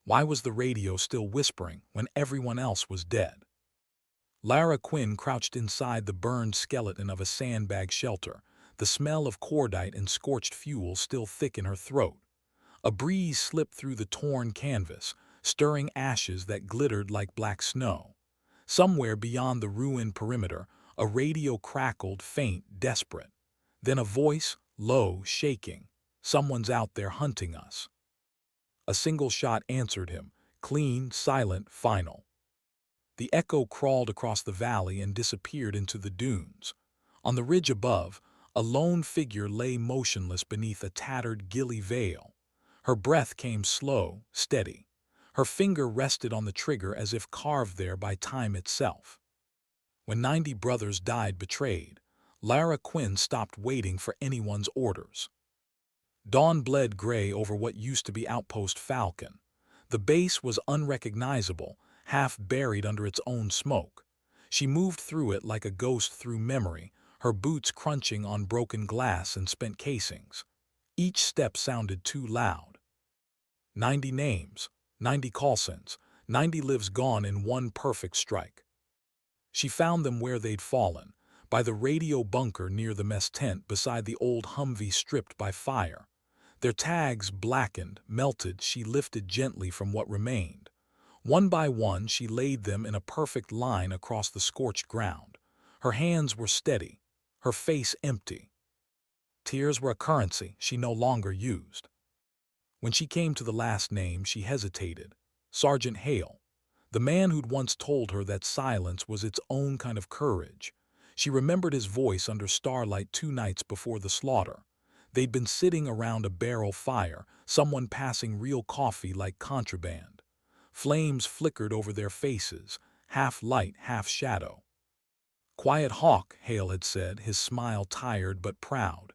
Why was the radio still whispering when everyone else was dead? Lara Quinn crouched inside the burned skeleton of a sandbag shelter, the smell of cordite and scorched fuel still thick in her throat. A breeze slipped through the torn canvas, stirring ashes that glittered like black snow. Somewhere beyond the ruined perimeter, a radio crackled, faint, desperate. Then a voice, low, shaking. "Someone's out there hunting us." A single shot answered him, clean, silent, final. The echo crawled across the valley and disappeared into the dunes. On the ridge above, a lone figure lay motionless beneath a tattered gilly veil. Her breath came slow, steady. Her finger rested on the trigger as if carved there by time itself. When 90 brothers died betrayed, Lara Quinn stopped waiting for anyone's orders. Dawn bled gray over what used to be Outpost Falcon. The base was unrecognizable, half buried under its own smoke. She moved through it like a ghost through memory, her boots crunching on broken glass and spent casings. Each step sounded too loud. 90 names, 90 callsigns, 90 lives gone in one perfect strike. She found them where they'd fallen, by the radio bunker near the mess tent beside the old Humvee stripped by fire. Their tags blackened, melted, she lifted gently from what remained. One by one she laid them in a perfect line across the scorched ground. Her hands were steady, her face empty. Tears were a currency she no longer used. When she came to the last name, she hesitated. Sergeant Hale, the man who'd once told her that silence was its own kind of courage. She remembered his voice under starlight 2 nights before the slaughter. They'd been sitting around a barrel fire, someone passing real coffee like contraband. Flames flickered over their faces, half light, half shadow. "Quiet Hawk," Hale had said, his smile tired but proud.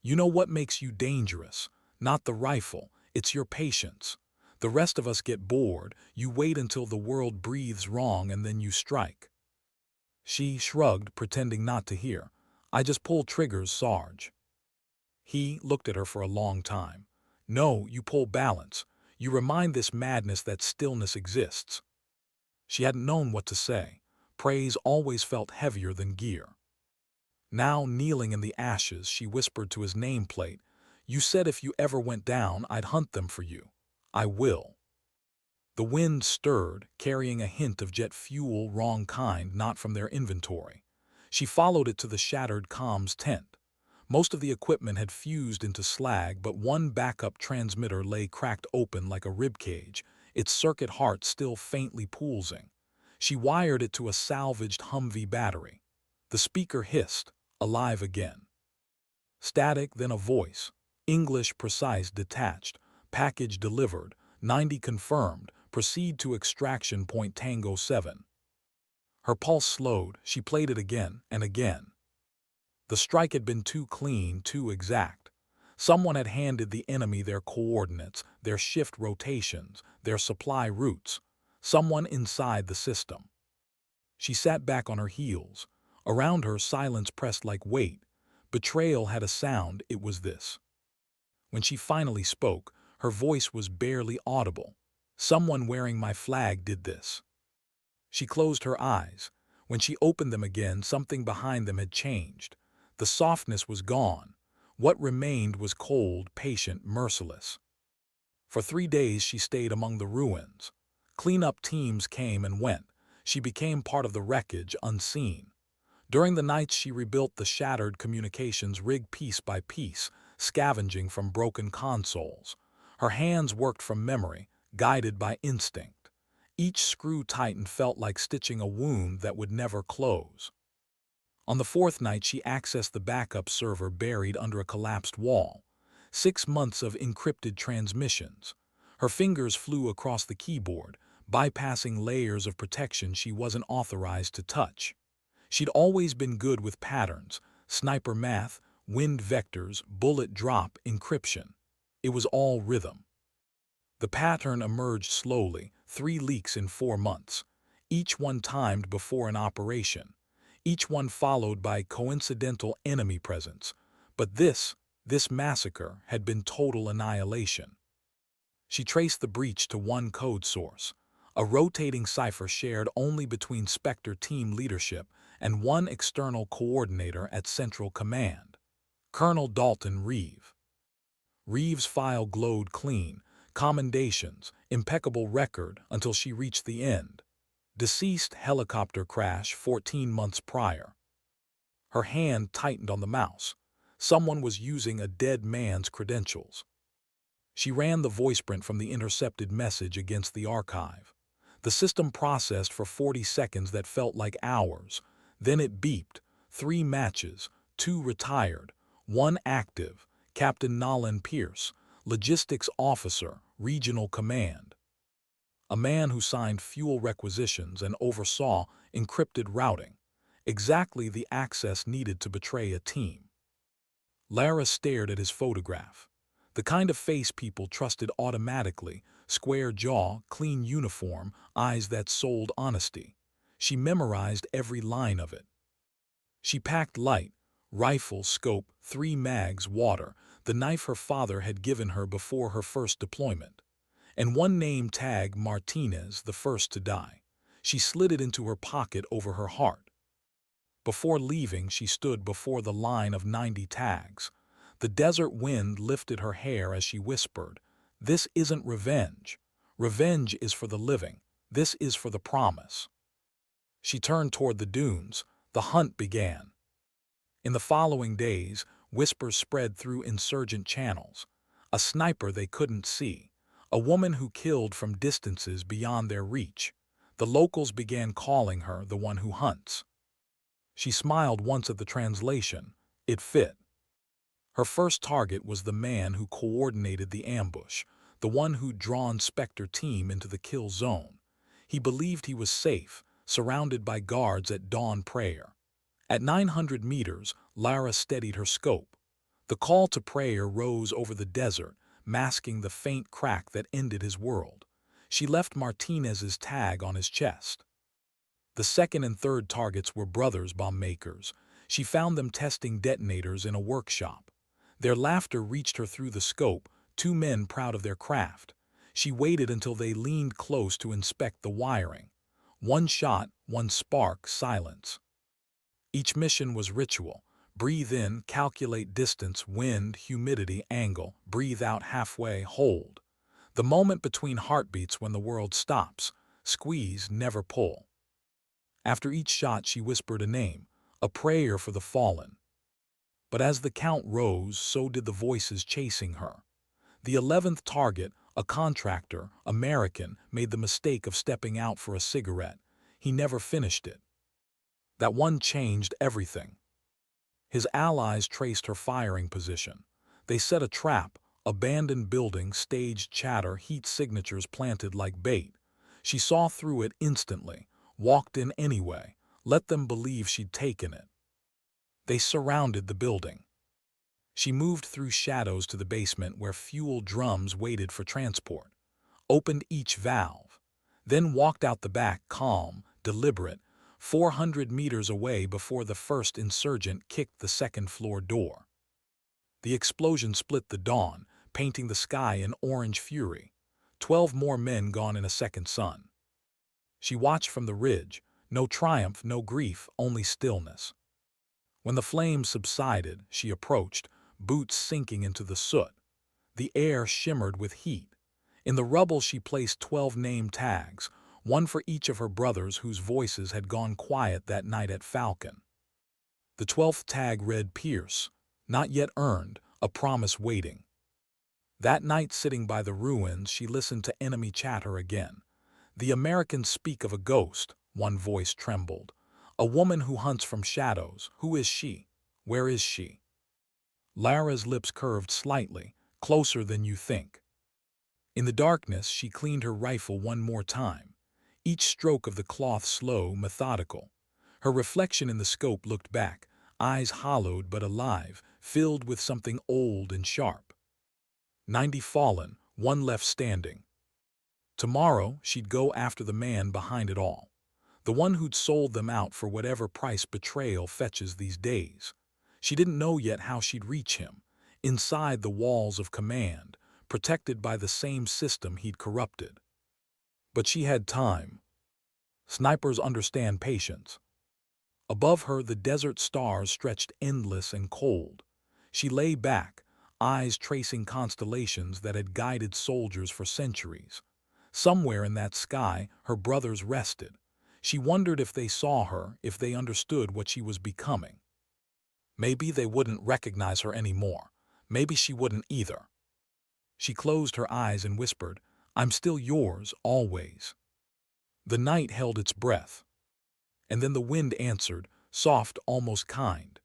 "You know what makes you dangerous? Not the rifle, it's your patience. The rest of us get bored, you wait until the world breathes wrong and then you strike." She shrugged, pretending not to hear. "I just pull triggers, Sarge." He looked at her for a long time. "No, you pull balance. You remind this madness that stillness exists." She hadn't known what to say. Praise always felt heavier than gear. Now, kneeling in the ashes, she whispered to his nameplate, "You said if you ever went down, I'd hunt them for you. I will." The wind stirred, carrying a hint of jet fuel, wrong kind, not from their inventory. She followed it to the shattered comms tent. Most of the equipment had fused into slag, but one backup transmitter lay cracked open like a ribcage, its circuit heart still faintly pulsing. She wired it to a salvaged Humvee battery. The speaker hissed, alive again. Static, then a voice. English precise, detached. "Package delivered. 90 confirmed. Proceed to extraction point Tango 7. Her pulse slowed. She played it again and again. The strike had been too clean, too exact. Someone had handed the enemy their coordinates, their shift rotations, their supply routes. Someone inside the system. She sat back on her heels. Around her, silence pressed like weight. Betrayal had a sound, it was this. When she finally spoke, her voice was barely audible. "Someone wearing my flag did this." She closed her eyes. When she opened them again, something behind them had changed. The softness was gone. What remained was cold, patient, merciless. For 3 days she stayed among the ruins. Cleanup teams came and went. She became part of the wreckage, unseen. During the nights she rebuilt the shattered communications rig piece by piece, scavenging from broken consoles. Her hands worked from memory, guided by instinct. Each screw tightened felt like stitching a wound that would never close. On the 4th night she accessed the backup server buried under a collapsed wall. 6 months of encrypted transmissions. Her fingers flew across the keyboard, bypassing layers of protection she wasn't authorized to touch. She'd always been good with patterns, sniper math, wind vectors, bullet drop, encryption. It was all rhythm. The pattern emerged slowly, 3 leaks in 4 months, each one timed before an operation, each one followed by coincidental enemy presence. But this massacre had been total annihilation. She traced the breach to one code source, a rotating cipher shared only between Spectre team leadership and one external coordinator at Central Command, Colonel Dalton Reeve. Reeve's file glowed clean, commendations, impeccable record until she reached the end. Deceased helicopter crash 14 months prior. Her hand tightened on the mouse. Someone was using a dead man's credentials. She ran the voice print from the intercepted message against the archive. The system processed for 40 seconds that felt like hours. Then it beeped. 3 matches, 2 retired, 1 active. Captain Nolan Pierce, Logistics Officer, Regional Command. A man who signed fuel requisitions and oversaw encrypted routing. Exactly the access needed to betray a team. Lara stared at his photograph. The kind of face people trusted automatically, square jaw, clean uniform, eyes that sold honesty. She memorized every line of it. She packed light, rifle, scope, 3 mags, water, the knife her father had given her before her first deployment, and one name tag, Martinez, the first to die. She slid it into her pocket over her heart. Before leaving, she stood before the line of 90 tags. The desert wind lifted her hair as she whispered, "This isn't revenge. Revenge is for the living. This is for the promise." She turned toward the dunes. The hunt began. In the following days, whispers spread through insurgent channels. A sniper they couldn't see. A woman who killed from distances beyond their reach. The locals began calling her the one who hunts. She smiled once at the translation. It fit. Her first target was the man who coordinated the ambush, the one who'd drawn Spectre team into the kill zone. He believed he was safe, surrounded by guards at dawn prayer. At 900 meters, Lara steadied her scope. The call to prayer rose over the desert, masking the faint crack that ended his world. She left Martinez's tag on his chest. The second and third targets were brothers bomb makers. She found them testing detonators in a workshop. Their laughter reached her through the scope, 2 men proud of their craft. She waited until they leaned close to inspect the wiring. 1 shot, 1 spark, silence. Each mission was ritual. Breathe in, calculate distance, wind, humidity, angle. Breathe out halfway, hold. The moment between heartbeats when the world stops. Squeeze, never pull. After each shot she whispered a name, a prayer for the fallen. But as the count rose, so did the voices chasing her. The 11th target, a contractor, American, made the mistake of stepping out for a cigarette. He never finished it. That one changed everything. His allies traced her firing position. They set a trap, abandoned building, staged chatter, heat signatures planted like bait. She saw through it instantly, walked in anyway, let them believe she'd taken it. They surrounded the building. She moved through shadows to the basement where fuel drums waited for transport, opened each valve, then walked out the back, calm, deliberate, 400 meters away before the first insurgent kicked the second-floor door. The explosion split the dawn, painting the sky in orange fury. 12 more men gone in a second sun. She watched from the ridge, no triumph, no grief, only stillness. When the flames subsided, she approached, boots sinking into the soot. The air shimmered with heat. In the rubble she placed 12 name tags, one for each of her brothers whose voices had gone quiet that night at Falcon. The 12th tag read Pierce, not yet earned, a promise waiting. That night sitting by the ruins she listened to enemy chatter again. The Americans speak of a ghost, one voice trembled. A woman who hunts from shadows. Who is she? Where is she? Lara's lips curved slightly, closer than you think. In the darkness she cleaned her rifle one more time. Each stroke of the cloth slow, methodical. Her reflection in the scope looked back, eyes hollowed but alive, filled with something old and sharp. 90 fallen, 1 left standing. Tomorrow she'd go after the man behind it all. The one who'd sold them out for whatever price betrayal fetches these days. She didn't know yet how she'd reach him. Inside the walls of command, protected by the same system he'd corrupted. But she had time. Snipers understand patience. Above her, the desert stars stretched endless and cold. She lay back, eyes tracing constellations that had guided soldiers for centuries. Somewhere in that sky, her brothers rested. She wondered if they saw her, if they understood what she was becoming. Maybe they wouldn't recognize her anymore. Maybe she wouldn't either. She closed her eyes and whispered, "I'm still yours, always." The night held its breath. And then the wind answered, soft, almost kind.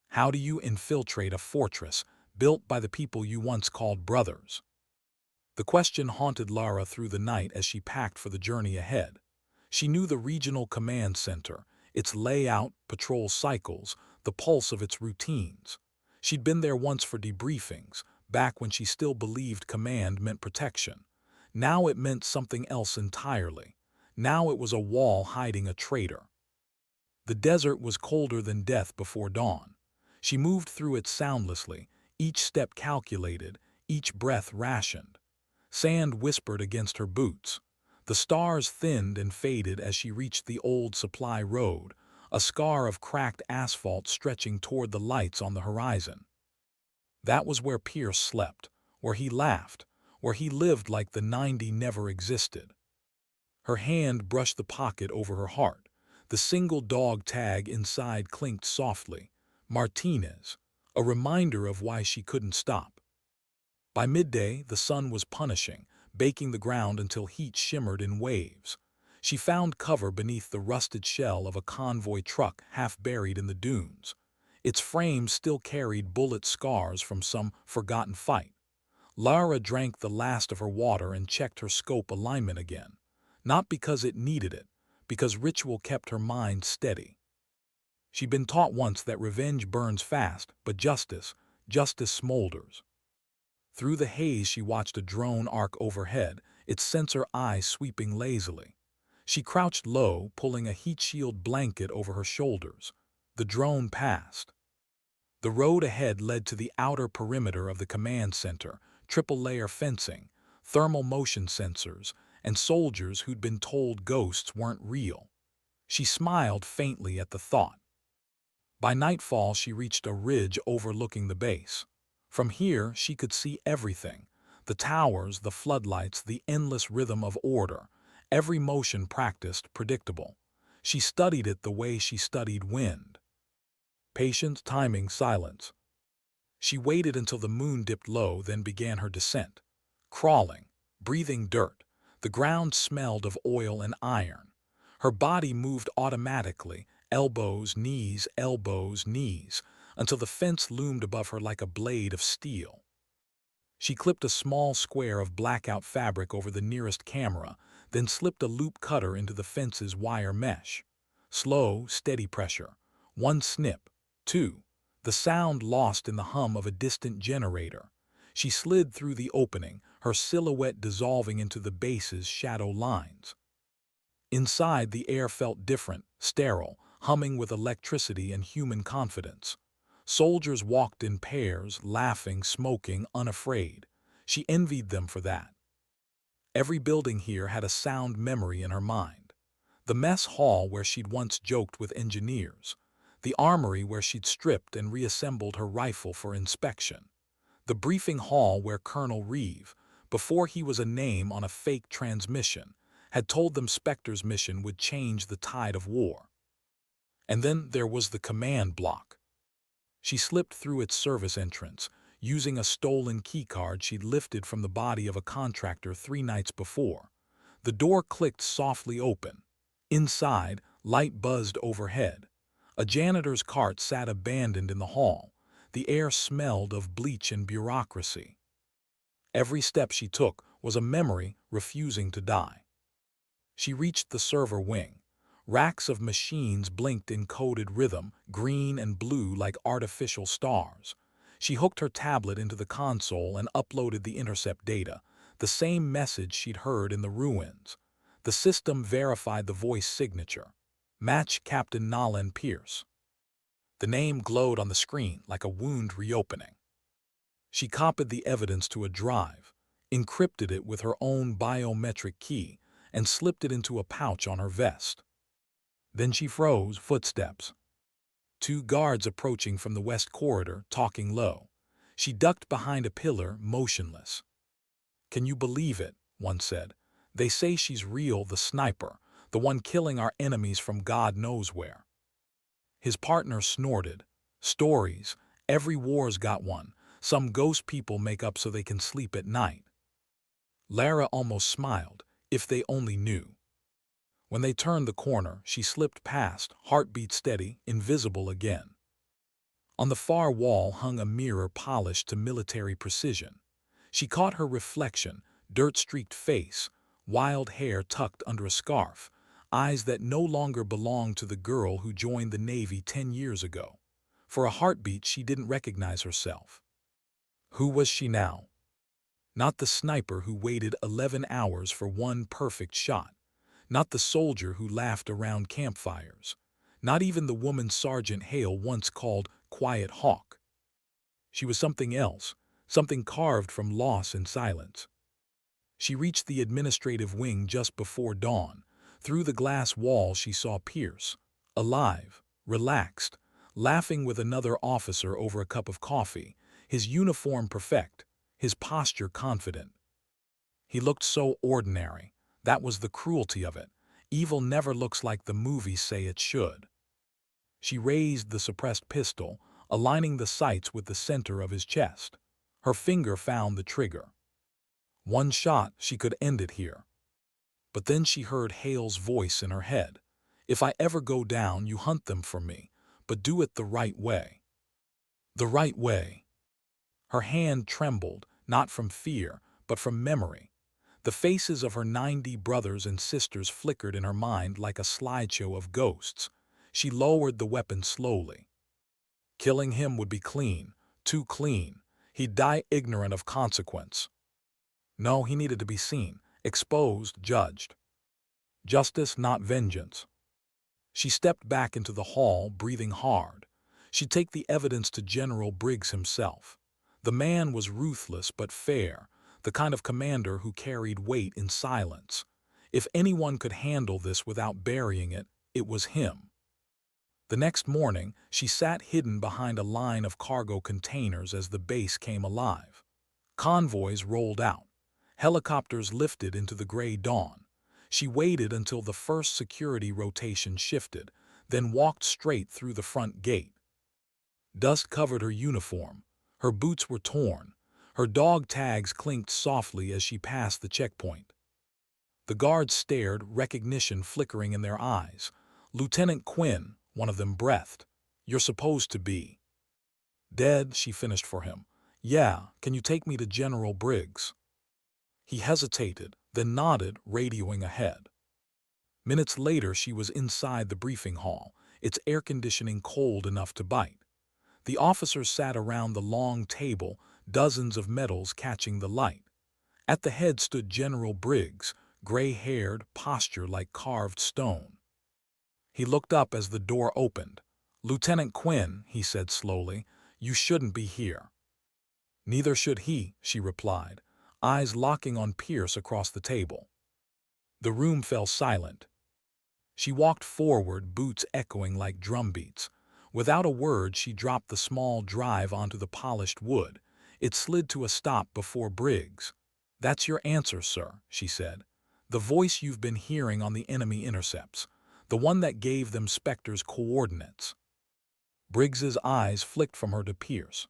How do you infiltrate a fortress built by the people you once called brothers? The question haunted Lara through the night as she packed for the journey ahead. She knew the regional command center, its layout, patrol cycles, the pulse of its routines. She'd been there once for debriefings, back when she still believed command meant protection. Now it meant something else entirely. Now it was a wall hiding a traitor. The desert was colder than death before dawn. She moved through it soundlessly, each step calculated, each breath rationed. Sand whispered against her boots. The stars thinned and faded as she reached the old supply road, a scar of cracked asphalt stretching toward the lights on the horizon. That was where Pierce slept, where he laughed, where he lived like the 90 never existed. Her hand brushed the pocket over her heart. The single dog tag inside clinked softly. Martinez, a reminder of why she couldn't stop. By midday, the sun was punishing, baking the ground until heat shimmered in waves. She found cover beneath the rusted shell of a convoy truck half buried in the dunes. Its frame still carried bullet scars from some forgotten fight. Lara drank the last of her water and checked her scope alignment again. Not because it needed it, because ritual kept her mind steady. She'd been taught once that revenge burns fast, but justice smolders. Through the haze she watched a drone arc overhead, its sensor eye sweeping lazily. She crouched low, pulling a heat shield blanket over her shoulders. The drone passed. The road ahead led to the outer perimeter of the command center, triple-layer fencing, thermal motion sensors, and soldiers who'd been told ghosts weren't real. She smiled faintly at the thought. By nightfall she reached a ridge overlooking the base. From here she could see everything: the towers, the floodlights, the endless rhythm of order, every motion practiced, predictable. She studied it the way she studied wind. Patience, timing, silence. She waited until the moon dipped low, then began her descent. Crawling, breathing dirt. The ground smelled of oil and iron. Her body moved automatically, elbows, knees, until the fence loomed above her like a blade of steel. She clipped a small square of blackout fabric over the nearest camera, then slipped a loop cutter into the fence's wire mesh. Slow, steady pressure. One snip. Two. The sound lost in the hum of a distant generator. She slid through the opening, her silhouette dissolving into the base's shadow lines. Inside, the air felt different, sterile, humming with electricity and human confidence. Soldiers walked in pairs, laughing, smoking, unafraid. She envied them for that. Every building here had a sound memory in her mind. The mess hall where she'd once joked with engineers. The armory where she'd stripped and reassembled her rifle for inspection. The briefing hall where Colonel Reeve, before he was a name on a fake transmission, had told them Spectre's mission would change the tide of war. And then there was the command block. She slipped through its service entrance, using a stolen keycard she'd lifted from the body of a contractor 3 nights before. The door clicked softly open. Inside, light buzzed overhead. A janitor's cart sat abandoned in the hall. The air smelled of bleach and bureaucracy. Every step she took was a memory refusing to die. She reached the server wing. Racks of machines blinked in coded rhythm, green and blue like artificial stars. She hooked her tablet into the console and uploaded the intercept data, the same message she'd heard in the ruins. The system verified the voice signature. Match Captain Nolan Pierce. The name glowed on the screen like a wound reopening. She copied the evidence to a drive, encrypted it with her own biometric key, and slipped it into a pouch on her vest. Then she froze. Footsteps. Two guards approaching from the west corridor, talking low. She ducked behind a pillar, motionless. "Can you believe it?" one said. "They say she's real, the sniper, the one killing our enemies from God knows where." His partner snorted. "Stories. Every war's got one. Some ghost people make up so they can sleep at night." Lara almost smiled. If they only knew. When they turned the corner, she slipped past, heartbeat steady, invisible again. On the far wall hung a mirror polished to military precision. She caught her reflection, dirt-streaked face, wild hair tucked under a scarf, eyes that no longer belonged to the girl who joined the Navy 10 years ago. For a heartbeat, she didn't recognize herself. Who was she now? Not the sniper who waited 11 hours for one perfect shot. Not the soldier who laughed around campfires. Not even the woman Sergeant Hale once called Quiet Hawk. She was something else, something carved from loss and silence. She reached the administrative wing just before dawn. Through the glass wall she saw Pierce, alive, relaxed, laughing with another officer over a cup of coffee, his uniform perfect, his posture confident. He looked so ordinary. That was the cruelty of it. Evil never looks like the movies say it should. She raised the suppressed pistol, aligning the sights with the center of his chest. Her finger found the trigger. One shot, she could end it here. But then she heard Hale's voice in her head. "If I ever go down, you hunt them for me, but do it the right way." The right way. Her hand trembled, not from fear, but from memory. The faces of her 90 brothers and sisters flickered in her mind like a slideshow of ghosts. She lowered the weapon slowly. Killing him would be clean, too clean. He'd die ignorant of consequence. No, he needed to be seen, exposed, judged. Justice, not vengeance. She stepped back into the hall, breathing hard. She'd take the evidence to General Briggs himself. The man was ruthless but fair, the kind of commander who carried weight in silence. If anyone could handle this without burying it, it was him. The next morning, she sat hidden behind a line of cargo containers as the base came alive. Convoys rolled out. Helicopters lifted into the gray dawn. She waited until the first security rotation shifted, then walked straight through the front gate. Dust covered her uniform. Her boots were torn. Her dog tags clinked softly as she passed the checkpoint. The guards stared, recognition flickering in their eyes. "Lieutenant Quinn," one of them breathed. "You're supposed to be." "Dead," she finished for him. "Yeah, can you take me to General Briggs?" He hesitated, then nodded, radioing ahead. Minutes later she was inside the briefing hall, its air conditioning cold enough to bite. The officers sat around the long table, dozens of medals catching the light. At the head stood General Briggs, gray-haired, posture like carved stone. He looked up as the door opened. "Lieutenant Quinn," he said slowly, "you shouldn't be here." "Neither should he," she replied, eyes locking on Pierce across the table. The room fell silent. She walked forward, boots echoing like drumbeats. Without a word, she dropped the small drive onto the polished wood. It slid to a stop before Briggs. "That's your answer, sir," she said. "The voice you've been hearing on the enemy intercepts. The one that gave them Spectre's coordinates." Briggs's eyes flicked from her to Pierce.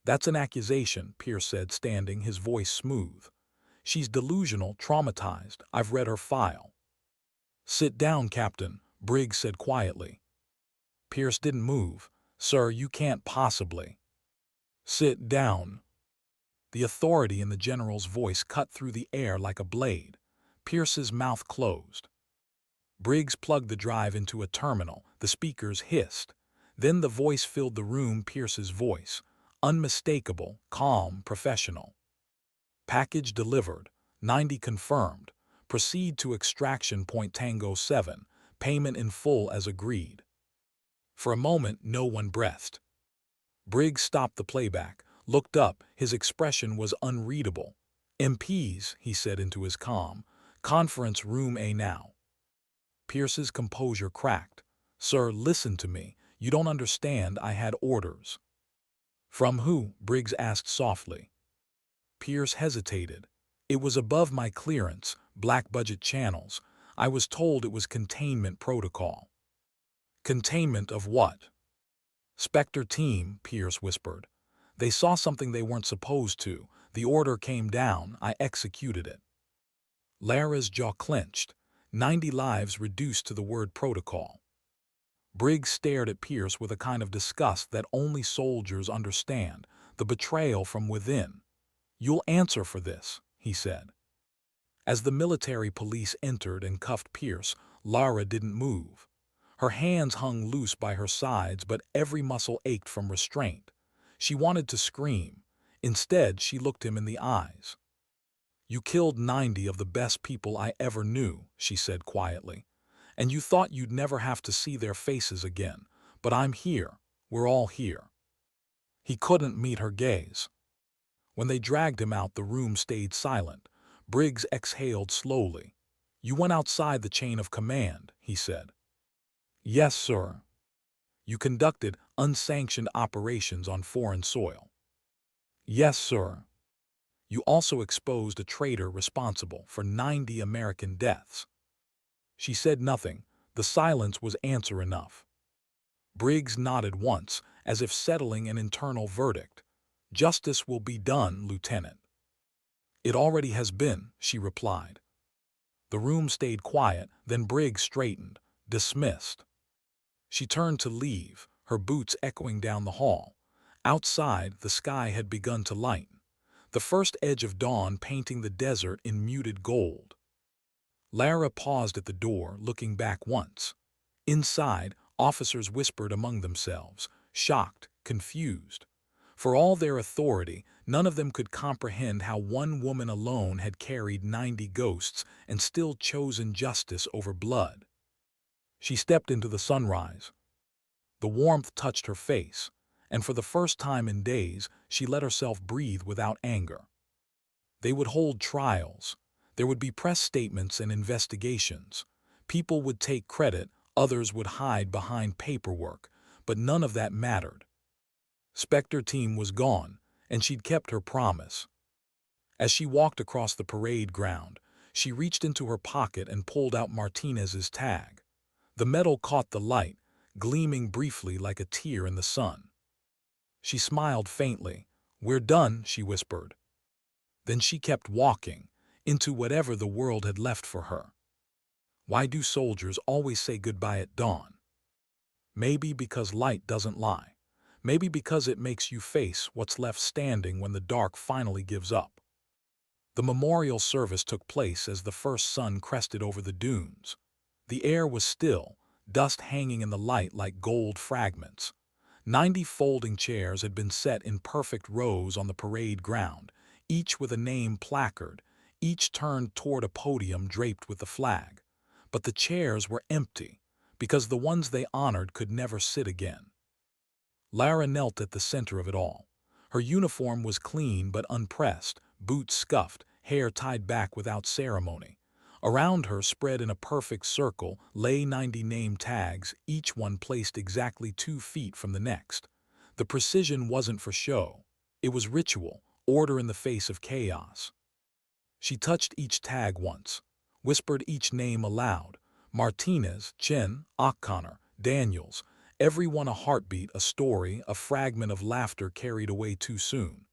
"That's an accusation," Pierce said, standing, his voice smooth. "She's delusional, traumatized. I've read her file." "Sit down, Captain," Briggs said quietly. Pierce didn't move. "Sir, you can't possibly." "Sit down." The authority in the general's voice cut through the air like a blade. Pierce's mouth closed. Briggs plugged the drive into a terminal. The speakers hissed. Then the voice filled the room, Pierce's voice. Unmistakable, calm, professional. "Package delivered. 90 confirmed. Proceed to extraction point Tango 7. Payment in full as agreed." For a moment, no one breathed. Briggs stopped the playback, looked up. His expression was unreadable. "MPs," he said into his calm. "Conference room A now." Pierce's composure cracked. "Sir, listen to me. You don't understand. I had orders." "From who?" Briggs asked softly. Pierce hesitated. "It was above my clearance, black budget channels. I was told it was containment protocol." "Containment of what?" "Spectre team," Pierce whispered. "They saw something they weren't supposed to. The order came down. I executed it." Lara's jaw clenched. 90 lives reduced to the word protocol. Briggs stared at Pierce with a kind of disgust that only soldiers understand, the betrayal from within. "You'll answer for this," he said. As the military police entered and cuffed Pierce, Lara didn't move. Her hands hung loose by her sides, but every muscle ached from restraint. She wanted to scream. Instead, she looked him in the eyes. "You killed 90 of the best people I ever knew," she said quietly. "And you thought you'd never have to see their faces again. But I'm here. We're all here." He couldn't meet her gaze. When they dragged him out, the room stayed silent. Briggs exhaled slowly. "You went outside the chain of command," he said. "Yes, sir." "You conducted unsanctioned operations on foreign soil." "Yes, sir." "You also exposed a traitor responsible for 90 American deaths." She said nothing. The silence was answer enough. Briggs nodded once, as if settling an internal verdict. "Justice will be done, Lieutenant." "It already has been," she replied. The room stayed quiet, then Briggs straightened. "Dismissed." She turned to leave, her boots echoing down the hall. Outside, the sky had begun to lighten, the first edge of dawn painting the desert in muted gold. Lara paused at the door, looking back once. Inside, officers whispered among themselves, shocked, confused. For all their authority, none of them could comprehend how one woman alone had carried 90 ghosts and still chosen justice over blood. She stepped into the sunrise. The warmth touched her face, and for the first time in days, she let herself breathe without anger. They would hold trials. There would be press statements and investigations. People would take credit, others would hide behind paperwork, but none of that mattered. Spectre team was gone, and she'd kept her promise. As she walked across the parade ground, she reached into her pocket and pulled out Martinez's tag. The metal caught the light, gleaming briefly like a tear in the sun. She smiled faintly. "We're done," she whispered. Then she kept walking, into whatever the world had left for her. Why do soldiers always say goodbye at dawn? Maybe because light doesn't lie. Maybe because it makes you face what's left standing when the dark finally gives up. The memorial service took place as the first sun crested over the dunes. The air was still, dust hanging in the light like gold fragments. 90 folding chairs had been set in perfect rows on the parade ground, each with a name placard, each turned toward a podium draped with the flag. But the chairs were empty, because the ones they honored could never sit again. Lara knelt at the center of it all. Her uniform was clean but unpressed, boots scuffed, hair tied back without ceremony. Around her, spread in a perfect circle, lay 90 name tags, each one placed exactly 2 feet from the next. The precision wasn't for show. It was ritual, order in the face of chaos. She touched each tag once, whispered each name aloud. Martinez, Chen, O'Connor, Daniels, everyone a heartbeat, a story, a fragment of laughter carried away too soon.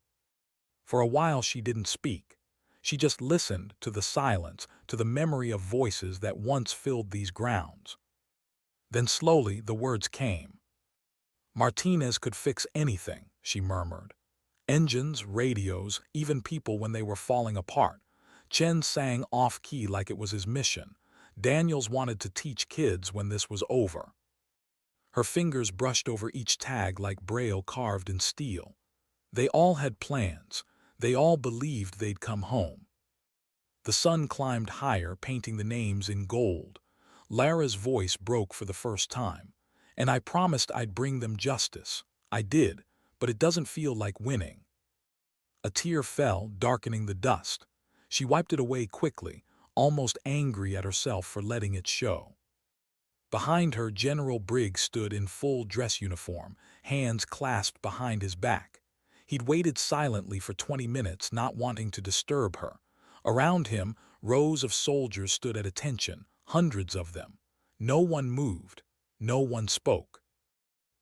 For a while she didn't speak. She just listened to the silence, to the memory of voices that once filled these grounds. Then slowly the words came. "Martinez could fix anything," she murmured. "Engines, radios, even people when they were falling apart." Chen sang off-key like it was his mission. Daniels wanted to teach kids when this was over. Her fingers brushed over each tag like braille carved in steel. They all had plans. They all believed they'd come home. The sun climbed higher, painting the names in gold. Lara's voice broke for the first time. "And I promised I'd bring them justice. I did, but it doesn't feel like winning." A tear fell, darkening the dust. She wiped it away quickly, almost angry at herself for letting it show. Behind her, General Briggs stood in full dress uniform, hands clasped behind his back. He'd waited silently for 20 minutes, not wanting to disturb her. Around him, rows of soldiers stood at attention, hundreds of them. No one moved. No one spoke.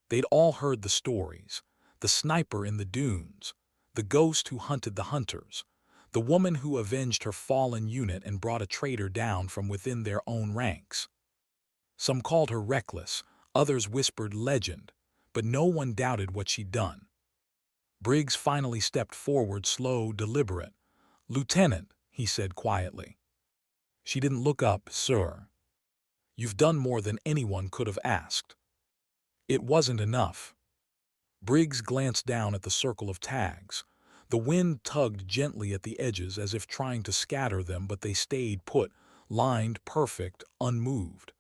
They'd all heard the stories. The sniper in the dunes, the ghost who hunted the hunters, the woman who avenged her fallen unit and brought a traitor down from within their own ranks. Some called her reckless, others whispered legend, but no one doubted what she'd done. Briggs finally stepped forward, slow, deliberate. "Lieutenant," he said quietly. She didn't look up. "Sir, you've done more than anyone could have asked." It wasn't enough. Briggs glanced down at the circle of tags. The wind tugged gently at the edges as if trying to scatter them, but they stayed put, lined, perfect, unmoved.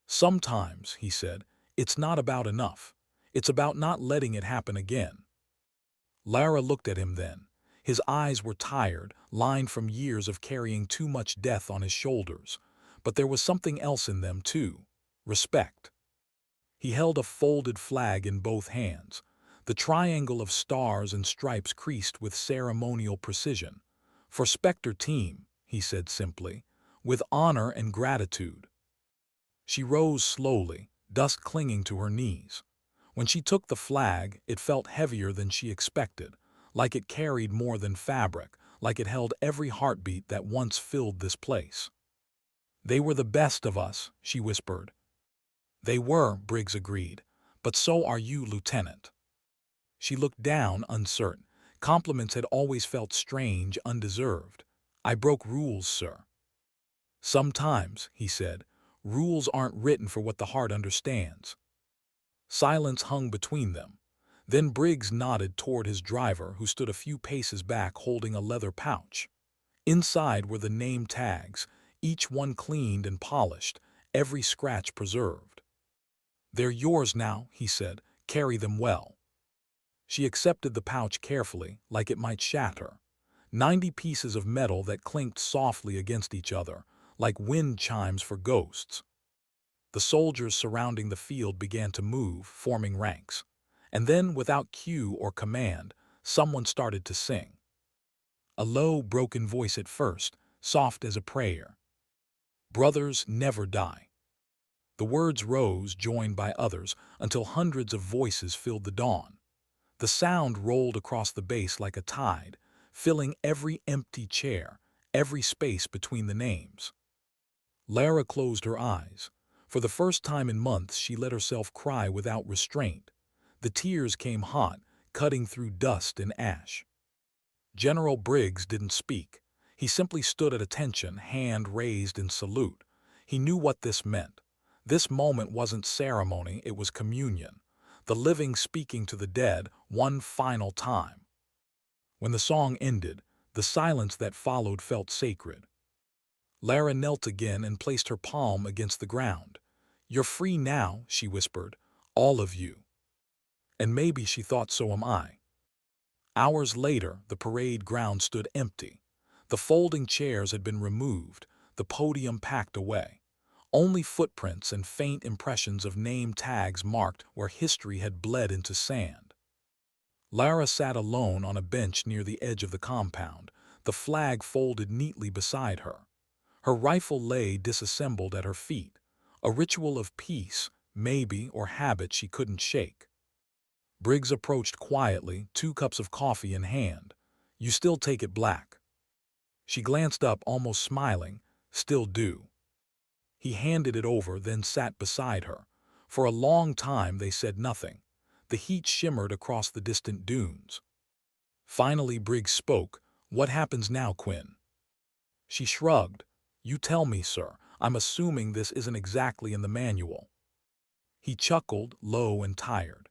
"Sometimes," he said, "it's not about enough. It's about not letting it happen again." Lara looked at him then. His eyes were tired, lined from years of carrying too much death on his shoulders. But there was something else in them, too. Respect. He held a folded flag in both hands. The triangle of stars and stripes creased with ceremonial precision. "For Spectre Team," he said simply, "with honor and gratitude." She rose slowly, dust clinging to her knees. When she took the flag, it felt heavier than she expected, like it carried more than fabric, like it held every heartbeat that once filled this place. "They were the best of us," she whispered. "They were," Briggs agreed, "but so are you, Lieutenant." She looked down, uncertain. Compliments had always felt strange, undeserved. "I broke rules, sir." "Sometimes," he said, "rules aren't written for what the heart understands." Silence hung between them. Then Briggs nodded toward his driver, who stood a few paces back holding a leather pouch. Inside were the name tags, each one cleaned and polished, every scratch preserved. "They're yours now," he said. "Carry them well." She accepted the pouch carefully, like it might shatter. 90 pieces of metal that clinked softly against each other, like wind chimes for ghosts. The soldiers surrounding the field began to move, forming ranks. And then, without cue or command, someone started to sing. A low, broken voice at first, soft as a prayer. "Brothers never die." The words rose, joined by others, until hundreds of voices filled the dawn. The sound rolled across the base like a tide, filling every empty chair, every space between the names. Lara closed her eyes. For the first time in months, she let herself cry without restraint. The tears came hot, cutting through dust and ash. General Briggs didn't speak. He simply stood at attention, hand raised in salute. He knew what this meant. This moment wasn't ceremony, it was communion. The living speaking to the dead one final time. When the song ended, the silence that followed felt sacred. Lara knelt again and placed her palm against the ground. "You're free now," she whispered, "all of you." And maybe she thought so am I. Hours later, the parade ground stood empty. The folding chairs had been removed, the podium packed away. Only footprints and faint impressions of name tags marked where history had bled into sand. Lara sat alone on a bench near the edge of the compound, the flag folded neatly beside her. Her rifle lay disassembled at her feet, a ritual of peace, maybe, or habit she couldn't shake. Briggs approached quietly, 2 cups of coffee in hand. "You still take it black?" She glanced up, almost smiling. "Still do." He handed it over, then sat beside her. For a long time they said nothing. The heat shimmered across the distant dunes. Finally Briggs spoke. "What happens now, Quinn?" She shrugged. "You tell me, sir. I'm assuming this isn't exactly in the manual." He chuckled, low and tired.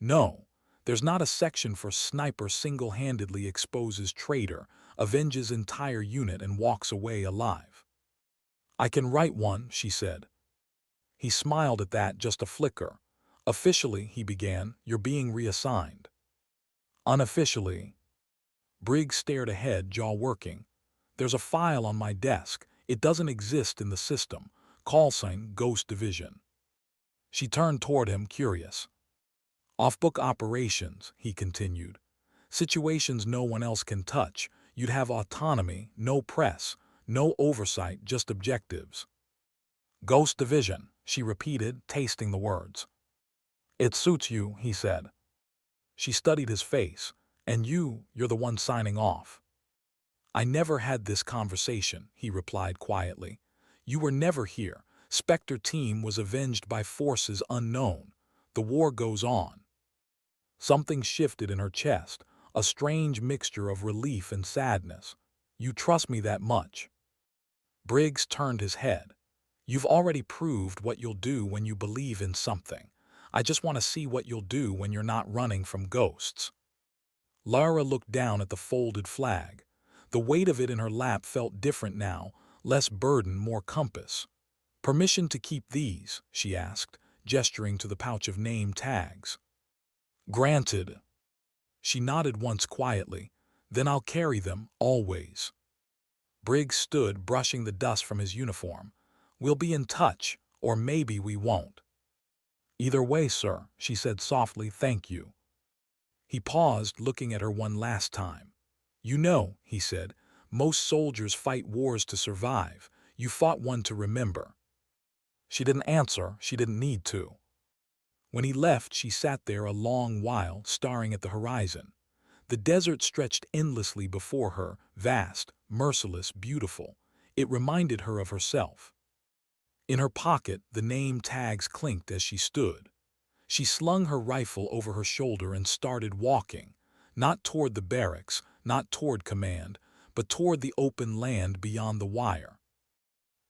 "No, there's not a section for sniper single-handedly exposes traitor, avenges entire unit and walks away alive." "I can write one," she said. He smiled at that, just a flicker. "Officially," he began, "you're being reassigned." "Unofficially." Briggs stared ahead, jaw working. There's a file on my desk. It doesn't exist in the system. Call sign Ghost Division. She turned toward him, curious. Off-book operations, he continued. Situations no one else can touch. You'd have autonomy, no press, no oversight, just objectives. Ghost Division, she repeated, tasting the words. It suits you, he said. She studied his face. And you're the one signing off. I never had this conversation, he replied quietly. You were never here. Spectre team was avenged by forces unknown. The war goes on. Something shifted in her chest, a strange mixture of relief and sadness. You trust me that much? Briggs turned his head. You've already proved what you'll do when you believe in something. I just want to see what you'll do when you're not running from ghosts. Lara looked down at the folded flag. The weight of it in her lap felt different now, less burden, more compass. Permission to keep these, she asked, gesturing to the pouch of name tags. Granted. She nodded once quietly. Then I'll carry them, always. Briggs stood, brushing the dust from his uniform. We'll be in touch, or maybe we won't. Either way, sir, she said softly, thank you. He paused, looking at her one last time. You know, he said, most soldiers fight wars to survive. You fought one to remember. She didn't answer. She didn't need to. When he left, she sat there a long while, staring at the horizon. The desert stretched endlessly before her, vast, merciless, beautiful. It reminded her of herself. In her pocket, the name tags clinked as she stood. She slung her rifle over her shoulder and started walking, not toward the barracks, not toward command, but toward the open land beyond the wire.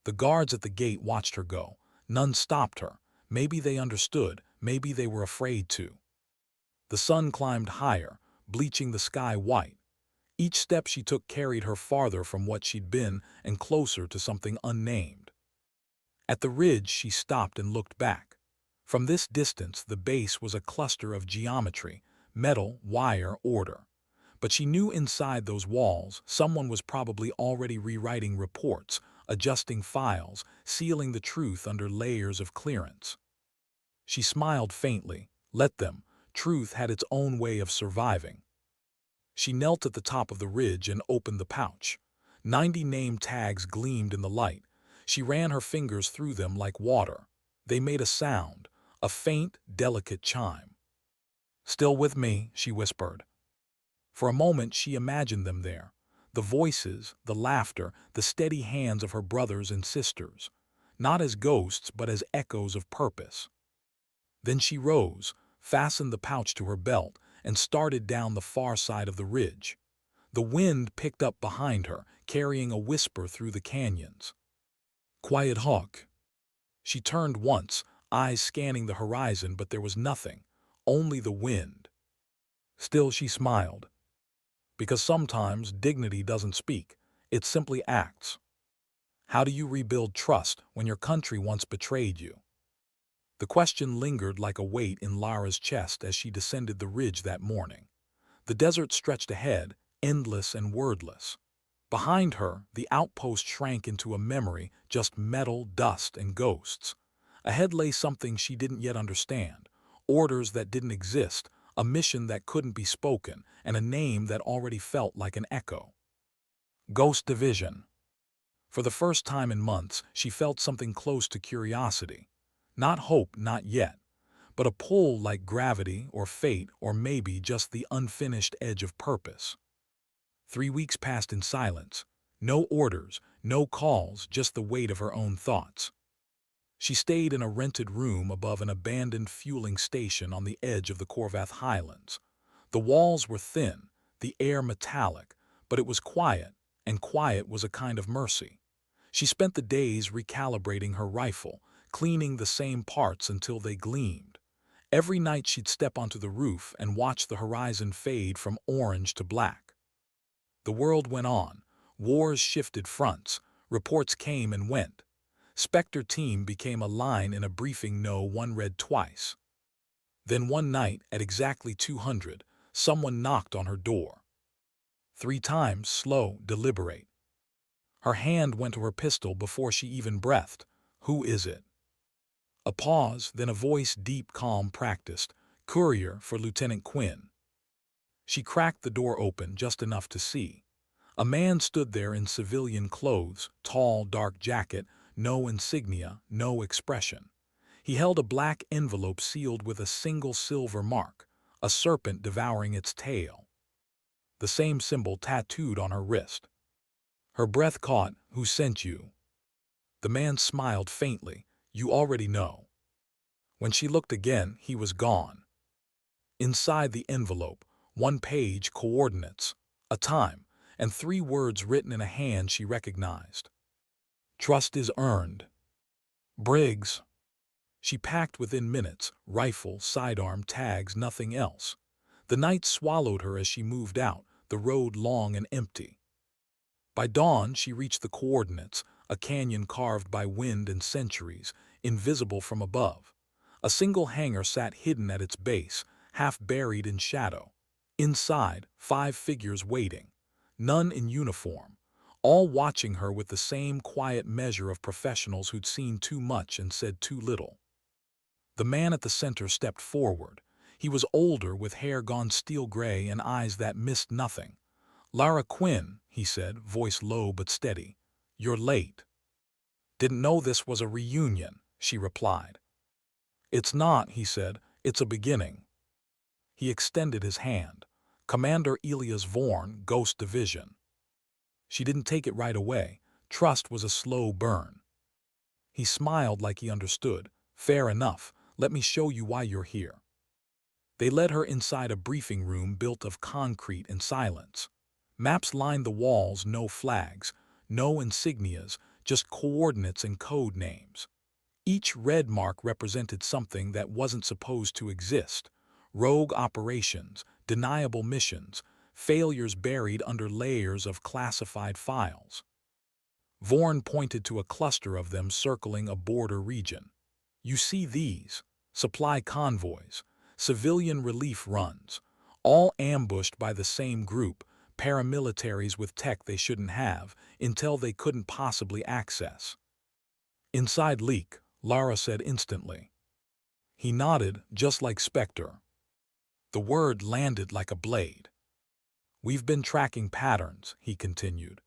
The guards at the gate watched her go. None stopped her. Maybe they understood, maybe they were afraid to. The sun climbed higher, bleaching the sky white. Each step she took carried her farther from what she'd been and closer to something unnamed. At the ridge, she stopped and looked back. From this distance, the base was a cluster of geometry, metal, wire, order. But she knew inside those walls, someone was probably already rewriting reports, adjusting files, sealing the truth under layers of clearance. She smiled faintly. Let them. Truth had its own way of surviving. She knelt at the top of the ridge and opened the pouch. 90 name tags gleamed in the light. She ran her fingers through them like water. They made a sound, a faint, delicate chime. Still with me, she whispered. For a moment she imagined them there. The voices, the laughter, the steady hands of her brothers and sisters. Not as ghosts, but as echoes of purpose. Then she rose, fastened the pouch to her belt, and started down the far side of the ridge. The wind picked up behind her, carrying a whisper through the canyons. Quiet hawk. She turned once, eyes scanning the horizon, but there was nothing, only the wind. Still she smiled. Because sometimes dignity doesn't speak, it simply acts. How do you rebuild trust when your country once betrayed you? The question lingered like a weight in Lara's chest as she descended the ridge that morning. The desert stretched ahead, endless and wordless. Behind her, the outpost shrank into a memory, just metal, dust, and ghosts. Ahead lay something she didn't yet understand, orders that didn't exist, a mission that couldn't be spoken, and a name that already felt like an echo. Ghost Division. For the first time in months, she felt something close to curiosity. Not hope, not yet, but a pull like gravity or fate or maybe just the unfinished edge of purpose. 3 weeks passed in silence. No orders, no calls, just the weight of her own thoughts. She stayed in a rented room above an abandoned fueling station on the edge of the Corvath Highlands. The walls were thin, the air metallic, but it was quiet, and quiet was a kind of mercy. She spent the days recalibrating her rifle, cleaning the same parts until they gleamed. Every night she'd step onto the roof and watch the horizon fade from orange to black. The world went on. Wars shifted fronts. Reports came and went. Spectre team became a line in a briefing no one read twice. Then one night, at exactly 200, someone knocked on her door. 3 times, slow, deliberate. Her hand went to her pistol before she even breathed. "Who is it?" A pause, then a voice deep, calm, practiced. "Courier for Lieutenant Quinn." She cracked the door open just enough to see. A man stood there in civilian clothes, tall, dark jacket, no insignia, no expression. He held a black envelope sealed with a single silver mark, a serpent devouring its tail. The same symbol tattooed on her wrist. Her breath caught. "Who sent you?" The man smiled faintly. "You already know." When she looked again, he was gone. Inside the envelope, 1 page, coordinates, a time, and 3 words written in a hand she recognized. "Trust is earned. Briggs." She packed within minutes, rifle, sidearm, tags, nothing else. The night swallowed her as she moved out, the road long and empty. By dawn, she reached the coordinates, a canyon carved by wind and centuries, invisible from above. A single hangar sat hidden at its base, half buried in shadow. Inside, 5 figures waiting, none in uniform, all watching her with the same quiet measure of professionals who'd seen too much and said too little. The man at the center stepped forward. He was older, with hair gone steel gray and eyes that missed nothing. "Lara Quinn," he said, voice low but steady. "You're late." "Didn't know this was a reunion," she replied. "It's not," he said. "It's a beginning." He extended his hand. "Commander Elias Vorn, Ghost Division." She didn't take it right away. Trust was a slow burn. He smiled like he understood. "Fair enough. Let me show you why you're here." They led her inside a briefing room built of concrete and silence. Maps lined the walls, no flags, no insignias, just coordinates and code names. Each red mark represented something that wasn't supposed to exist. Rogue operations, deniable missions, failures buried under layers of classified files. Vorn pointed to a cluster of them circling a border region. "You see these? Supply convoys, civilian relief runs, all ambushed by the same group, paramilitaries with tech they shouldn't have, intel they couldn't possibly access." "Inside leak," Lara said instantly. He nodded, just like Spectre. The word landed like a blade. "We've been tracking patterns," he continued.